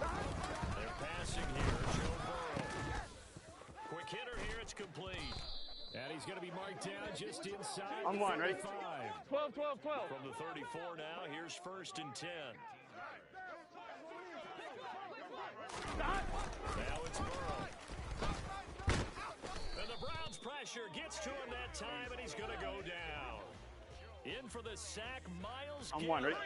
They're passing here, Joe Burrow. Quick hitter here, it's complete. And he's going to be marked down just inside On the one, ready? 35. 12, 12, 12. From the 34 now, here's first and 10. Now it's Burrow. And the Browns pressure gets to him that time, and he's going to go down. In for the sack, Miles On one, ready?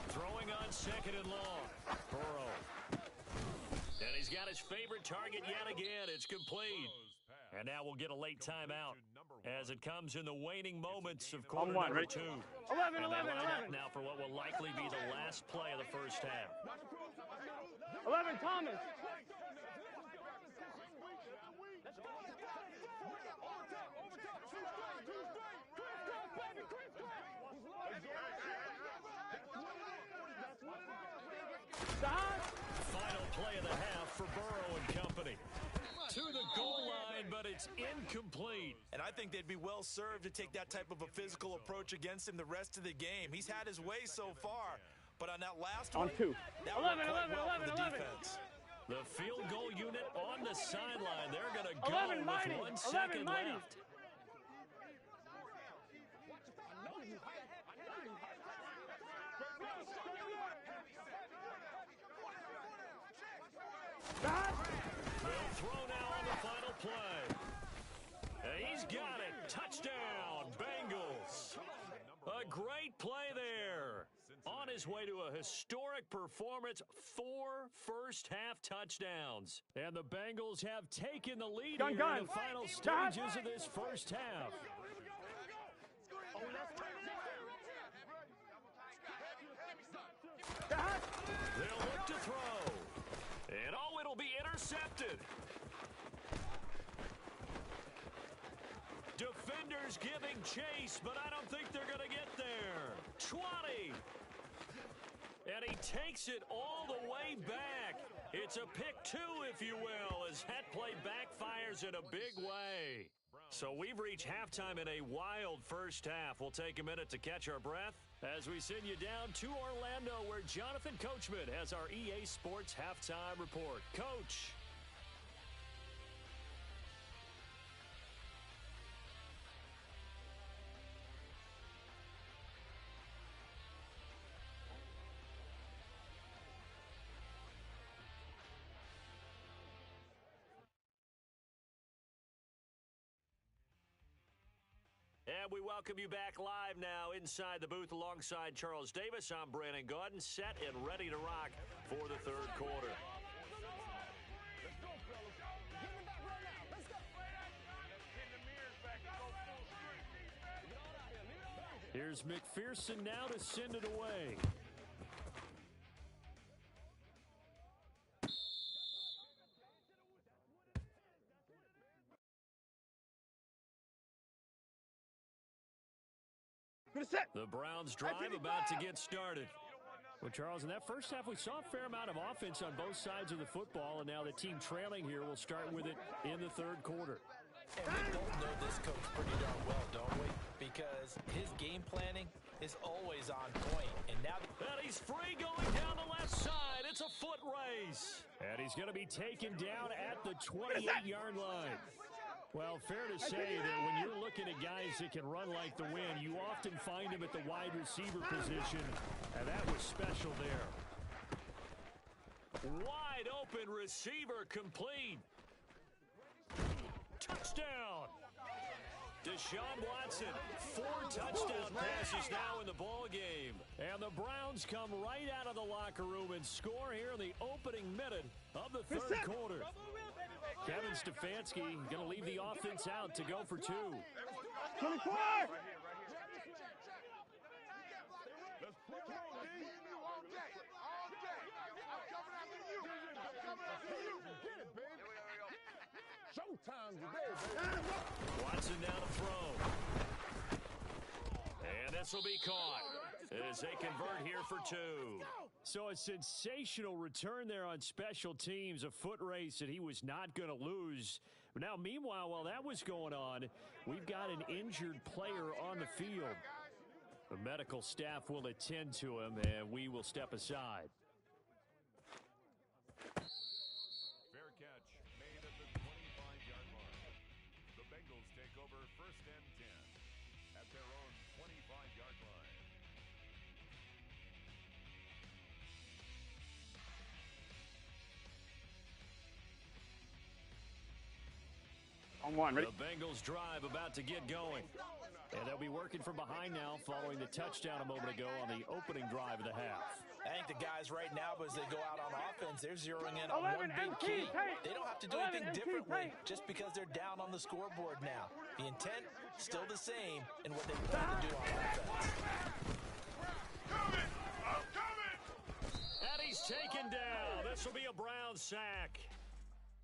Throwing on second and long. Burrow. And he's got his favorite target yet again. It's complete. And now we'll get a late timeout as it comes in the waning moments of quarter one, number ready? 2. 11, And they 11, line up 11. now for what will likely be the last play of the first half. 11, Thomas. Final play of the half for Burrow and company. To the goal line, but it's incomplete. And I think they'd be well served to take that type of a physical approach against him the rest of the game. He's had his way so far, but on that last On one, two. that 11, worked quite 11, well 11, for the 11. defense. The field goal unit on the sideline. They're going to go 11 mighty. with 1 11 second mighty. left. They'll throw now on the final play. And he's got it. Touchdown, Bengals. A great play there. On his way to a historic performance, 4 first-half touchdowns. And the Bengals have taken the lead here in the final stages of this first half. They'll look to throw. And oh, it'll be intercepted. Defenders giving chase, but I don't think they're going to get there. 20. And he takes it all the way back. It's a pick 2, if you will, as that play backfires in a big way. So we've reached halftime in a wild first half. We'll take a minute to catch our breath as we send you down to Orlando, where Jonathan Coachman has our EA Sports Halftime Report. Coach. And we welcome you back live now inside the booth alongside Charles Davis. I'm Brandon Gaudin, set and ready to rock for the third quarter. Here's McPherson now to send it away. The Browns drive about to get started. Well, Charles, in that first half, we saw a fair amount of offense on both sides of the football, and now the team trailing here will start with it in the third quarter. And we both know this coach pretty darn well, don't we? Because his game planning is always on point. And now he's free going down the left side. It's a foot race. And he's going to be taken down at the 28-yard line. Well, fair to say that when you're looking at guys that can run like the wind, you often find them at the wide receiver position, and that was special there. Wide open receiver complete. Touchdown. Deshaun Watson, 4 touchdown passes now in the ball game. And the Browns come right out of the locker room and score here in the opening minute of the third quarter. Kevin Stefanski going to leave the offense out to go for 2. 24! Showtime today, baby. Watson down to throw. And this will be caught as they convert here for 2. So a sensational return there on special teams, a foot race that he was not going to lose. Now, meanwhile, while that was going on, we've got an injured player on the field. The medical staff will attend to him, and we will step aside. Fair catch made at the 25-yard line. The Bengals take over 1st and 10 at their own 25-yard line. On one, ready? The Bengals drive about to get going. And they'll be working from behind now following the touchdown a moment ago on the opening drive of the half. I think the guys right now, as they go out on offense, they're zeroing in on one big key. They don't have to do anything differently just because they're down on the scoreboard now. The intent, still the same in what they plan to do on offense. And he's taken down. This will be a Brown sack.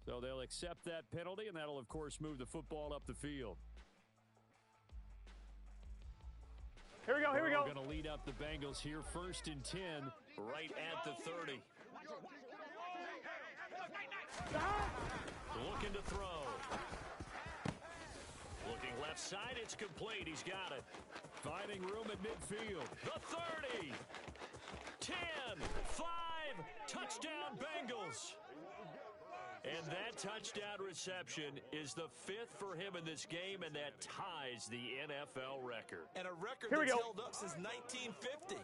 So they'll accept that penalty, and that'll, of course, move the football up the field. Here we go, here we go. We're going to lead up the Bengals here, 1st and 10, right at the 30. Looking to throw. Looking left side, it's complete. He's got it. Finding room at midfield. The 30. 10. 5. Touchdown, Bengals. And that touchdown reception is the 5th for him in this game, and that ties the NFL record. And a record that's held up since 1950.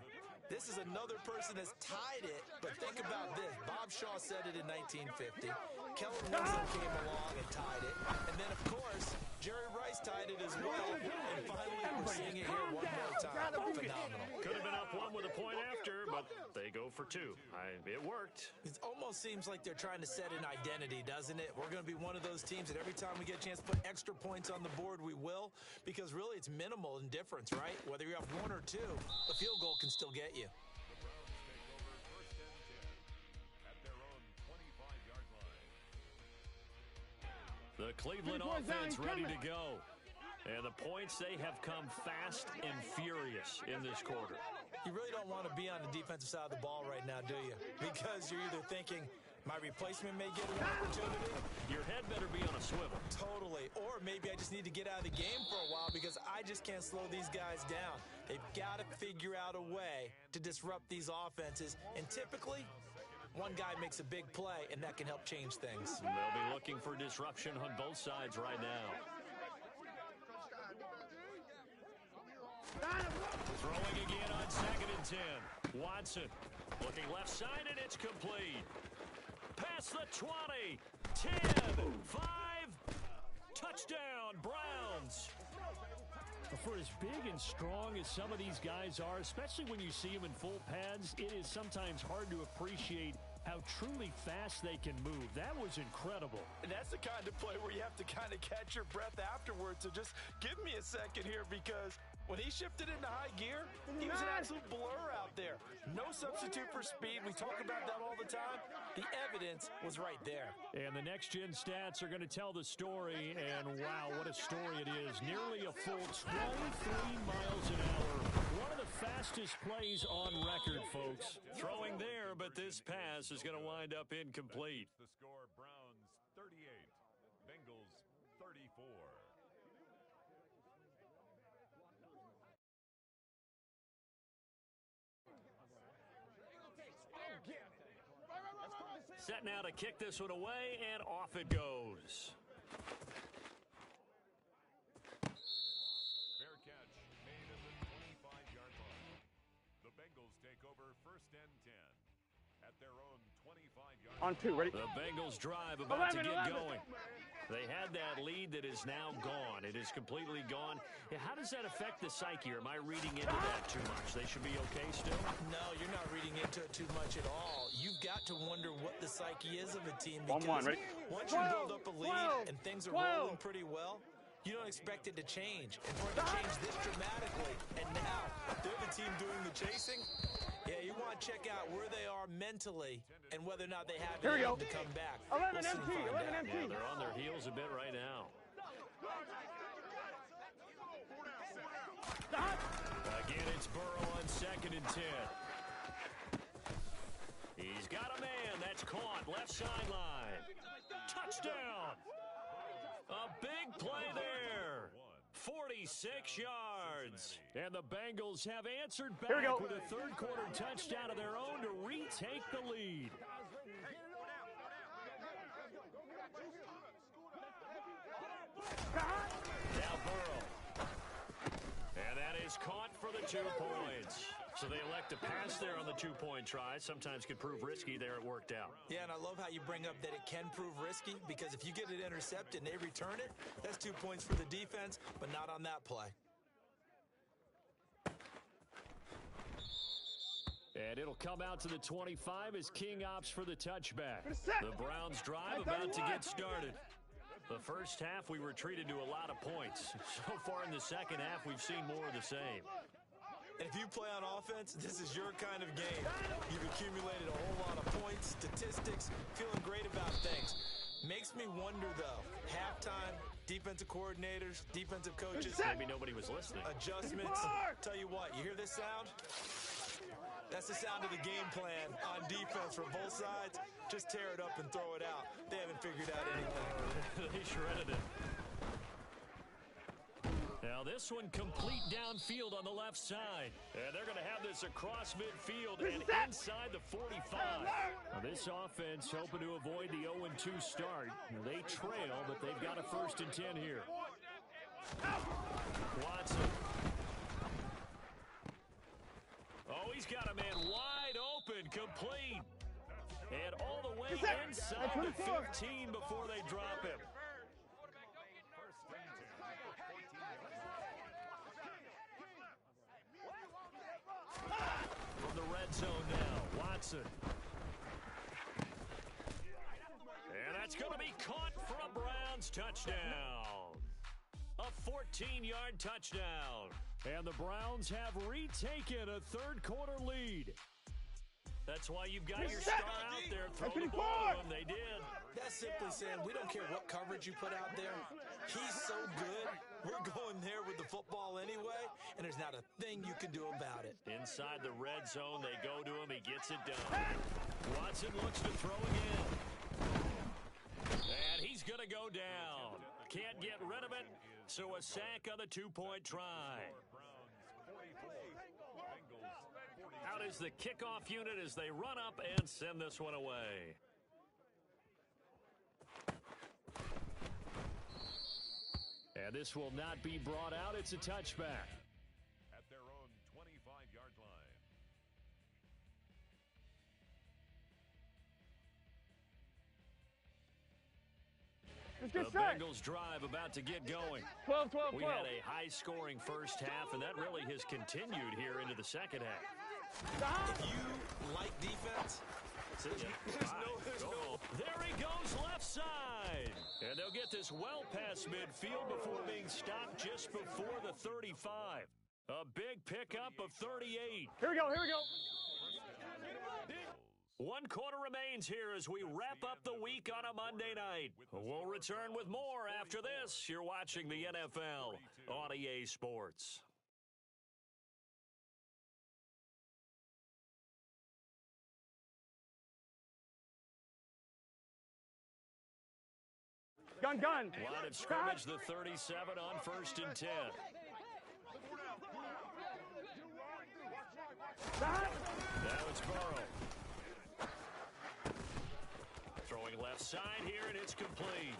This is another person that's tied it, but think about this. Bob Shaw said it in 1950. Kellen Winslow came along and tied it. And then, of course, Jerry Rice tied it as well. And finally, we're seeing it here one more time. Phenomenal. Could have been up 1 with a point after, but they go for 2. It worked. It almost seems like they're trying to set an identity, doesn't it? We're going to be one of those teams that every time we get a chance to put extra points on the board, we will. Because really, it's minimal in difference, right? Whether you have 1 or 2, a field goal can still get you. The Cleveland offense ready to go. And the points, they have come fast and furious in this quarter. You really don't want to be on the defensive side of the ball right now, do you? Because you're either thinking, my replacement may get an opportunity. Your head better be on a swivel. Totally. Or maybe I just need to get out of the game for a while because I just can't slow these guys down. They've got to figure out a way to disrupt these offenses. And typically, one guy makes a big play, and that can help change things. And they'll be looking for disruption on both sides right now. Throwing again on 2nd and 10. Watson looking left side, and it's complete. Past the 20. 10. 5. Touchdown, Browns. For as big and strong as some of these guys are, especially when you see them in full pads, it is sometimes hard to appreciate how truly fast they can move. That was incredible. And that's the kind of play where you have to kind of catch your breath afterwards. So just give me a second here because When he shifted into high gear, he was an absolute blur out there. No substitute for speed. We talk about that all the time. The evidence was right there. And the next-gen stats are going to tell the story, and wow, what a story it is. Nearly a full 23 miles an hour. One of the fastest plays on record, folks. Throwing there, but this pass is going to wind up incomplete. The score, Browns 38, Bengals 34. Set now to kick this one away, and off it goes. Fair catch made at the 25-yard line. The Bengals take over first and 10 at their own 25-yard line. On two, ready? The Bengals drive about to get going. They had that lead that is now gone. It is completely gone. Yeah, how does that affect the psyche? Or am I reading into that too much? They should be okay still? No, you're not reading into it too much at all. You've got to wonder what the psyche is of a team because once you build up a lead and things are rolling pretty well, you don't expect it to change. And for it to change this dramatically, and now they're the team doing the chasing, yeah, you want to check out where they are mentally and whether or not they have it in them to come back. 11 MT, 11 MT. Yeah, they're on their heels a bit right now. Again, it's Burrow on 2nd and 10. He's got a man. That's caught. Left sideline. Touchdown. A big play there. 46 yards. And the Bengals have answered back with a third-quarter touchdown of their own to retake the lead. Now Burrow. And that is caught for the 2 points. So they elect to pass there on the 2-point try. Sometimes could prove risky. There it worked out. Yeah, and I love how you bring up that it can prove risky because if you get it intercepted and they return it, that's 2 points for the defense, but not on that play. And it'll come out to the 25 as King opts for the touchback. The Browns drive about to get started. The first half, we were treated to a lot of points. So far in the second half, we've seen more of the same. And if you play on offense, this is your kind of game. You've accumulated a whole lot of points, statistics, feeling great about things. Makes me wonder, though, halftime, defensive coordinators, defensive coaches. Maybe nobody was listening. Adjustments. Tell you what, you hear this sound? That's the sound of the game plan on defense for both sides. Just tear it up and throw it out. They haven't figured out anything. They shredded it. Now this one complete downfield on the left side. And they're going to have this across midfield and inside the 45. Now this offense hoping to avoid the 0-2 start. They trail, but they've got a 1st and 10 here. Watson. Oh, he's got a man wide open, complete. And all the way inside the 15 before they drop him. From the red zone now, Watson. And that's going to be caught for a Browns touchdown. A 14-yard touchdown. And the Browns have retaken a third-quarter lead. That's why you've got your star out there. Throw the ball to him. They did. That's simply saying we don't care what coverage you put out there. He's so good. We're going there with the football anyway, and there's not a thing you can do about it. Inside the red zone, they go to him. He gets it done. Watson looks to throw again. And he's going to go down. Can't get rid of it, so a sack on the 2-point try. Out is the kickoff unit as they run up and send this one away. And this will not be brought out. It's a touchback. At their own 25-yard line. The Bengals drive about to get going. 12, 12, 12. We had a high-scoring first half, and that really has continued here into the second half. If you like defense, there's no. There he goes left side. And they'll get this well past midfield before being stopped just before the 35. A big pickup of 38. Here we go, here we go. One quarter remains here as we wrap up the week on a Monday night. We'll return with more after this. You're watching the NFL on EA Sports. Gun. Line of scrimmage, the 37 on 1st and 10. Now it's Burrow. Throwing left side here, and it's complete.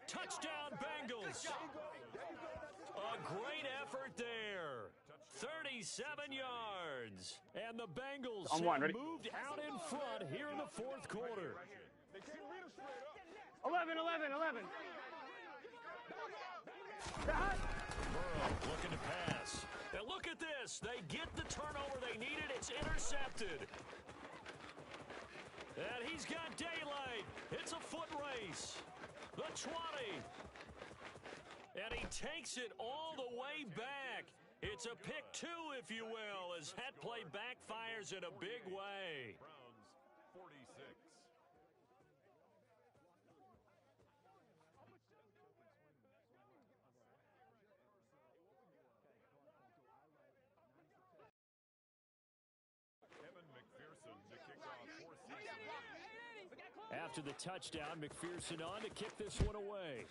Touchdown, Bengals. A great effort there. 37 yards. And the Bengals have moved out in front here in the fourth quarter. 11. Burrow looking to pass. And look at this. They get the turnover they needed. It's intercepted. And he's got daylight. It's a foot race. The 20. And he takes it all the way back. It's a pick two, if you will, as that play backfires in a big way. Browns 46. After the touchdown, McPherson on to kick this one away.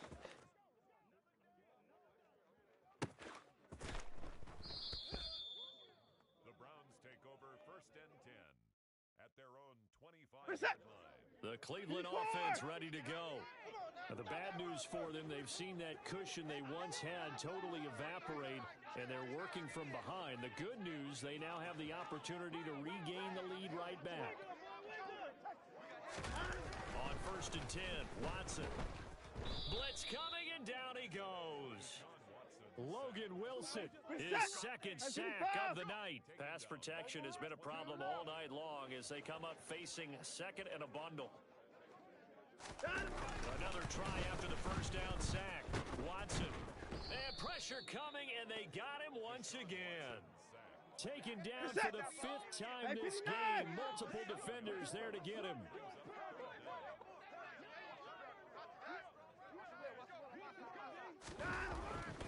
The Browns take over 1st and 10 at their own 25-yard line. The Cleveland offense ready to go. Now, the bad news for them, they've seen that cushion they once had totally evaporate, and they're working from behind. The good news, they now have the opportunity to regain the lead right back. On 1st and 10, Watson. Blitz coming, and down he goes. Logan Wilson, his second sack of the night. Pass protection has been a problem all night long as they come up facing second and a bundle. Another try after the first down sack. Watson. And pressure coming, and they got him once again. Taken down for the 5th time this game. Multiple defenders there to get him.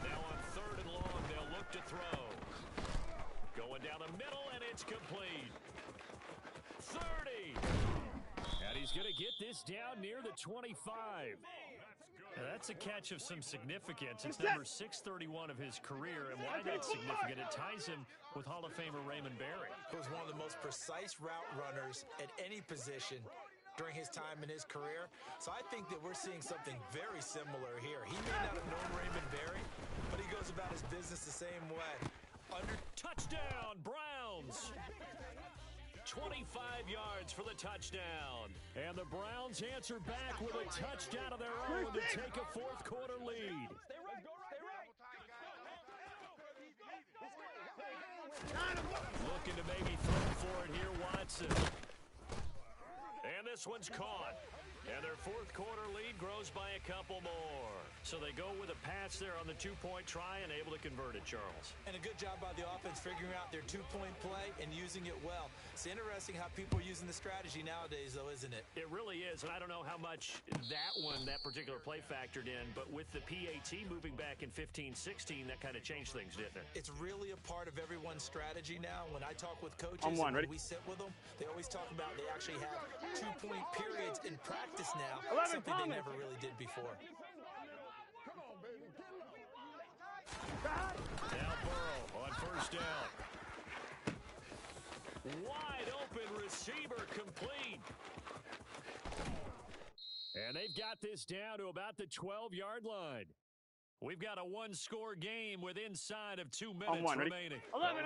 Now on 3rd and long, they'll look to throw. Going down the middle, and it's complete. 30. And he's going to get this down near the 25. Now, that's a catch of some significance. It's number 631 of his career, and why that's significant, it ties him with Hall of Famer Raymond Berry. He was one of the most precise route runners at any position during his time in his career. So I think that we're seeing something very similar here. He may not have known Raymond Berry, but he goes about his business the same way. Touchdown, Browns! 25 yards for the touchdown. And the Browns answer back with a touchdown of their own to take a fourth quarter lead. Looking to maybe throw for it here, Watson. And this one's caught. And their fourth quarter lead grows by a couple more. So they go with a pass there on the two-point try and able to convert it, Charles. And a good job by the offense figuring out their two-point play and using it well. It's interesting how people are using the strategy nowadays, though, isn't it? It really is, and I don't know how much that particular play factored in, but with the PAT moving back in 15-16, that kind of changed things, didn't it? It's really a part of everyone's strategy now. When I talk with coaches, when we sit with them, they always talk about they actually have two-point periods in practice now, something they never really did before. Now Burrow on first down. Wide open receiver complete. And they've got this down to about the 12-yard line. We've got a one-score game with inside of 2 minutes remaining. 11.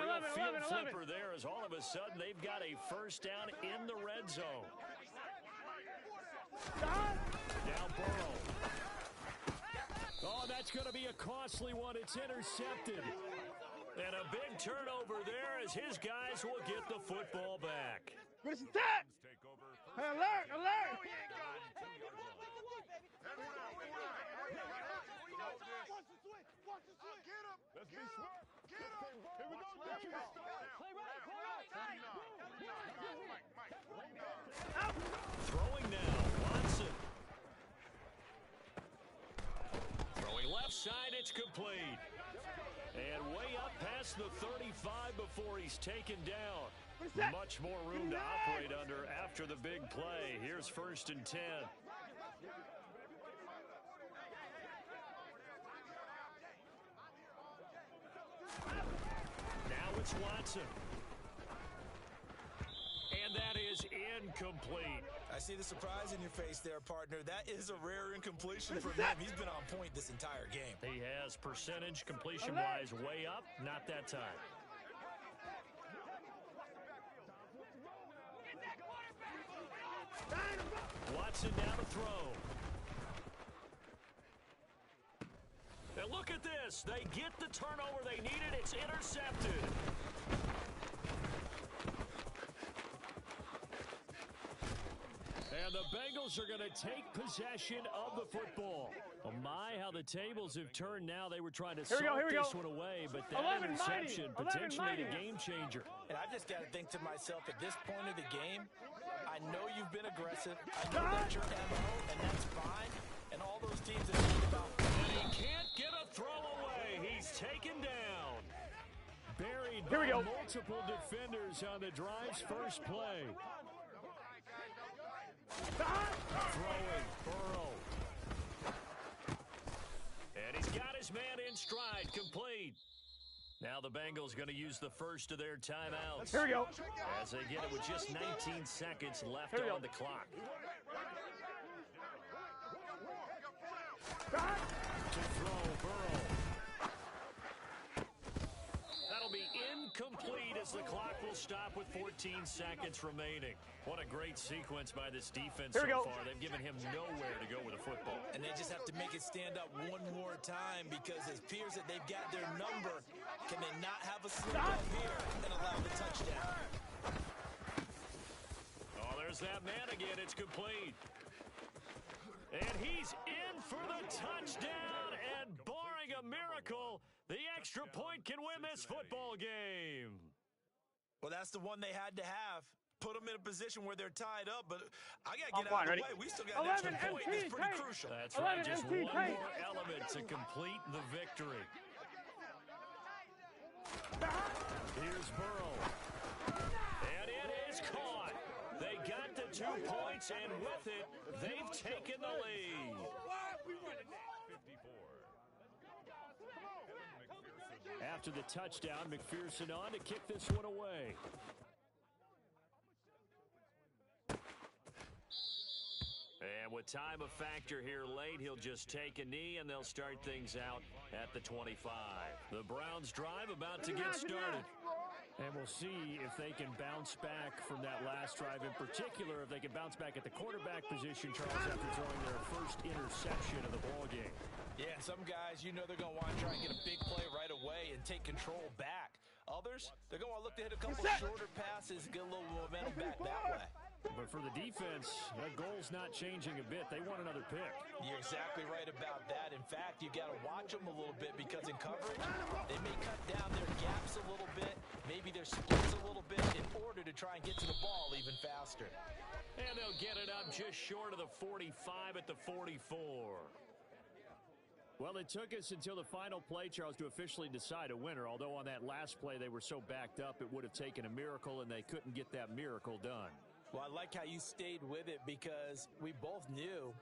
Flipper there as all of a sudden they've got a first down in the red zone. Now Burrow. Oh, that's going to be a costly one. It's intercepted. And a big turnover there as his guys will get the football back. Good attack! Hey, alert! Let's be smart. it's complete. And way up past the 35 before he's taken down. Much more room to operate under after the big play. Here's 1st and 10. Now it's Watson. And that is incomplete. I see the surprise in your face there, partner. That is a rare incompletion from him. He's been on point this entire game. He has percentage completion-wise way up. Not that time. Watson down to throw. And look at this. They get the turnover they needed. It's intercepted. And the Bengals are going to take possession of the football. Oh my, how the tables have turned now. They were trying to salt this one away, but that interception potentially a game changer. And I just got to think to myself, at this point of the game, I know you've been aggressive. I know that's your MO, and that's fine. And all those teams that think about... And he can't get a throw away. He's taken down. Buried by multiple defenders on the drive's first play. Throwing, Burrow. And he's got his man in stride, complete. Now the Bengals going to use the first of their timeouts. Here we go. As they get it with just 19 seconds left on the clock. To throw, Burrow. That'll be incomplete as the clock will stop with 14 seconds remaining. What a great sequence by this defense so far. They've given him nowhere to go with the football. And they just have to make it stand up one more time because it appears that they've got their number. Can they not have a slip up here and allow the touchdown? Oh, there's that man again. It's complete. And he's in for the touchdown. And barring a miracle, the extra point can win this football game. Well, that's the one they had to have. Put them in a position where they're tied up, but I got to get out of the way. We still got an extra point. It's pretty crucial. That's right. Just one more element to complete the victory. Here's Burrow. And it is caught. They got the 2 points, and with it, they've taken the lead. After the touchdown, McPherson on to kick this one away. And with time a factor here late, he'll just take a knee, and they'll start things out at the 25. The Browns drive about to get started. And we'll see if they can bounce back from that last drive. In particular, if they can bounce back at the quarterback position, Charles, after throwing their first interception of the ballgame. Yeah, some guys, you know they're going to want to try and get a big play right away and take control back. Others, they're going to want to look to hit a couple shorter passes, get a little momentum back that way. But for the defense, that goal's not changing a bit. They want another pick. You're exactly right about that. In fact, you've got to watch them a little bit because in coverage, they may cut down their gaps a little bit, maybe their splits a little bit in order to try and get to the ball even faster. And they'll get it up just short of the 45 at the 44. Well, it took us until the final play, Charles, to officially decide a winner. Although on that last play they were so backed up, it would have taken a miracle, and they couldn't get that miracle done. Well, I like how you stayed with it because we both knew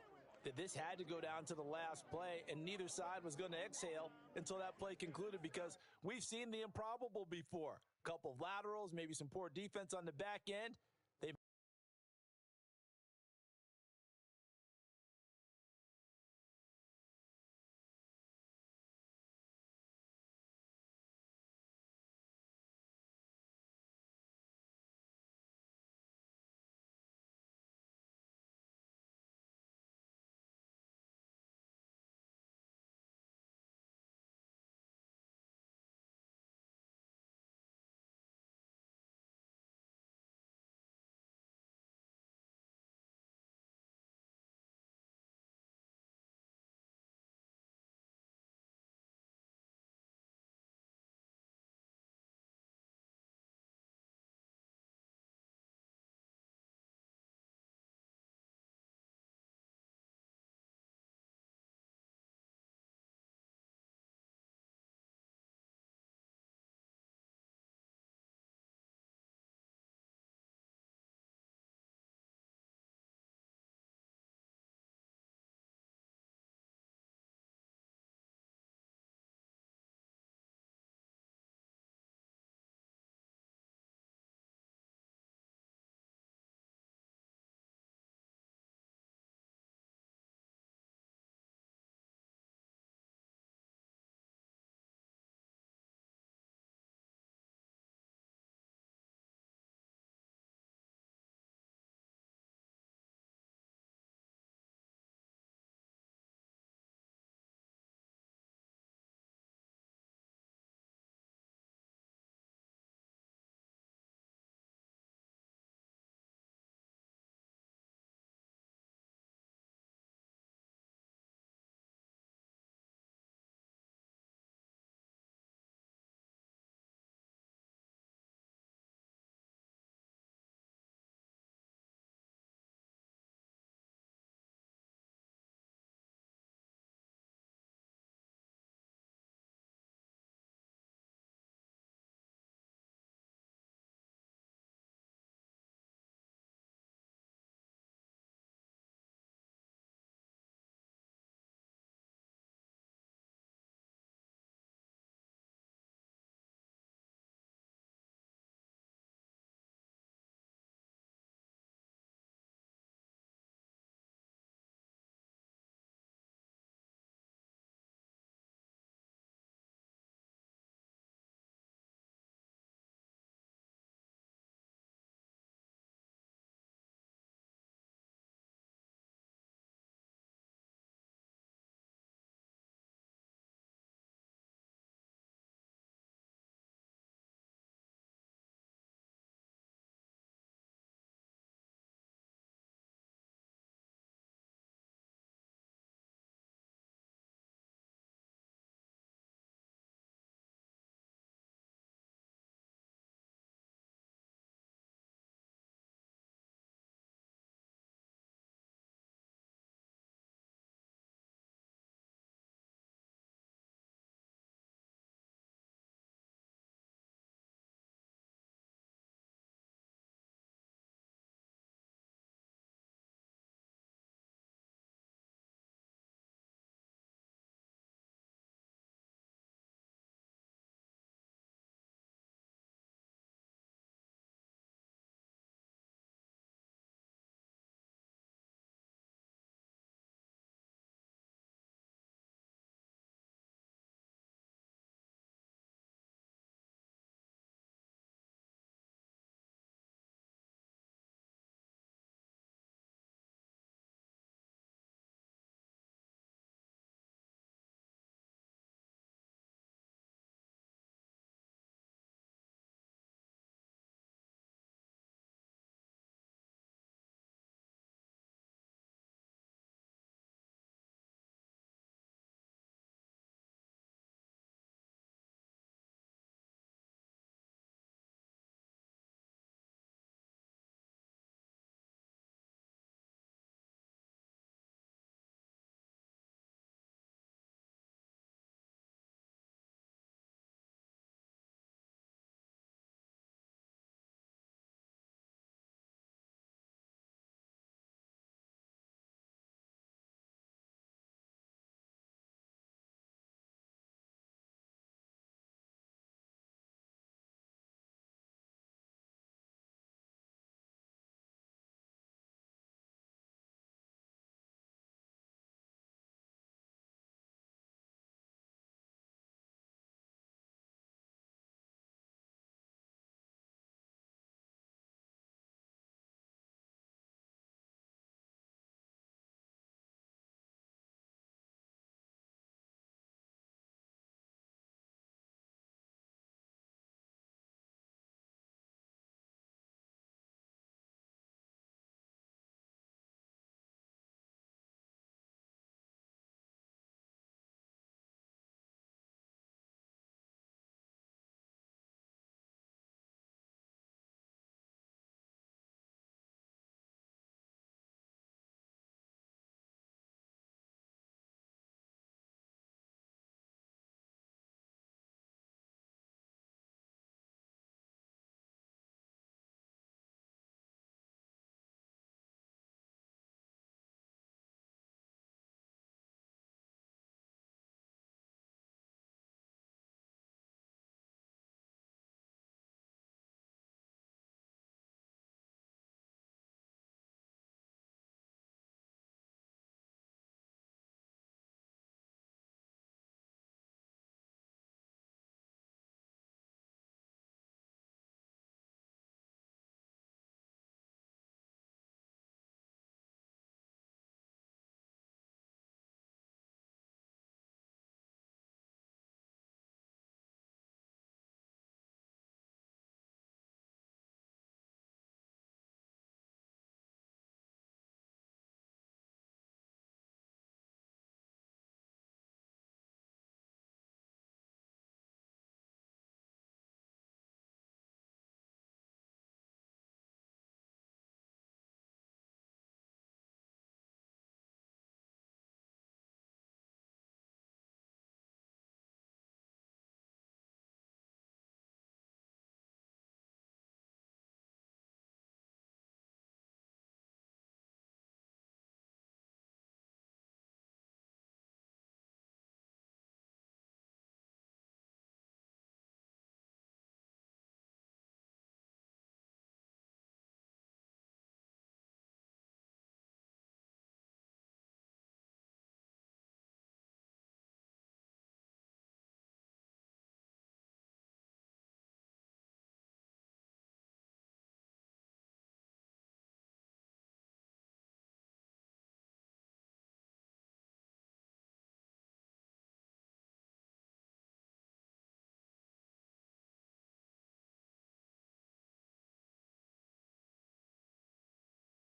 that this had to go down to the last play, and neither side was going to exhale until that play concluded because we've seen the improbable before. A couple of laterals, maybe some poor defense on the back end,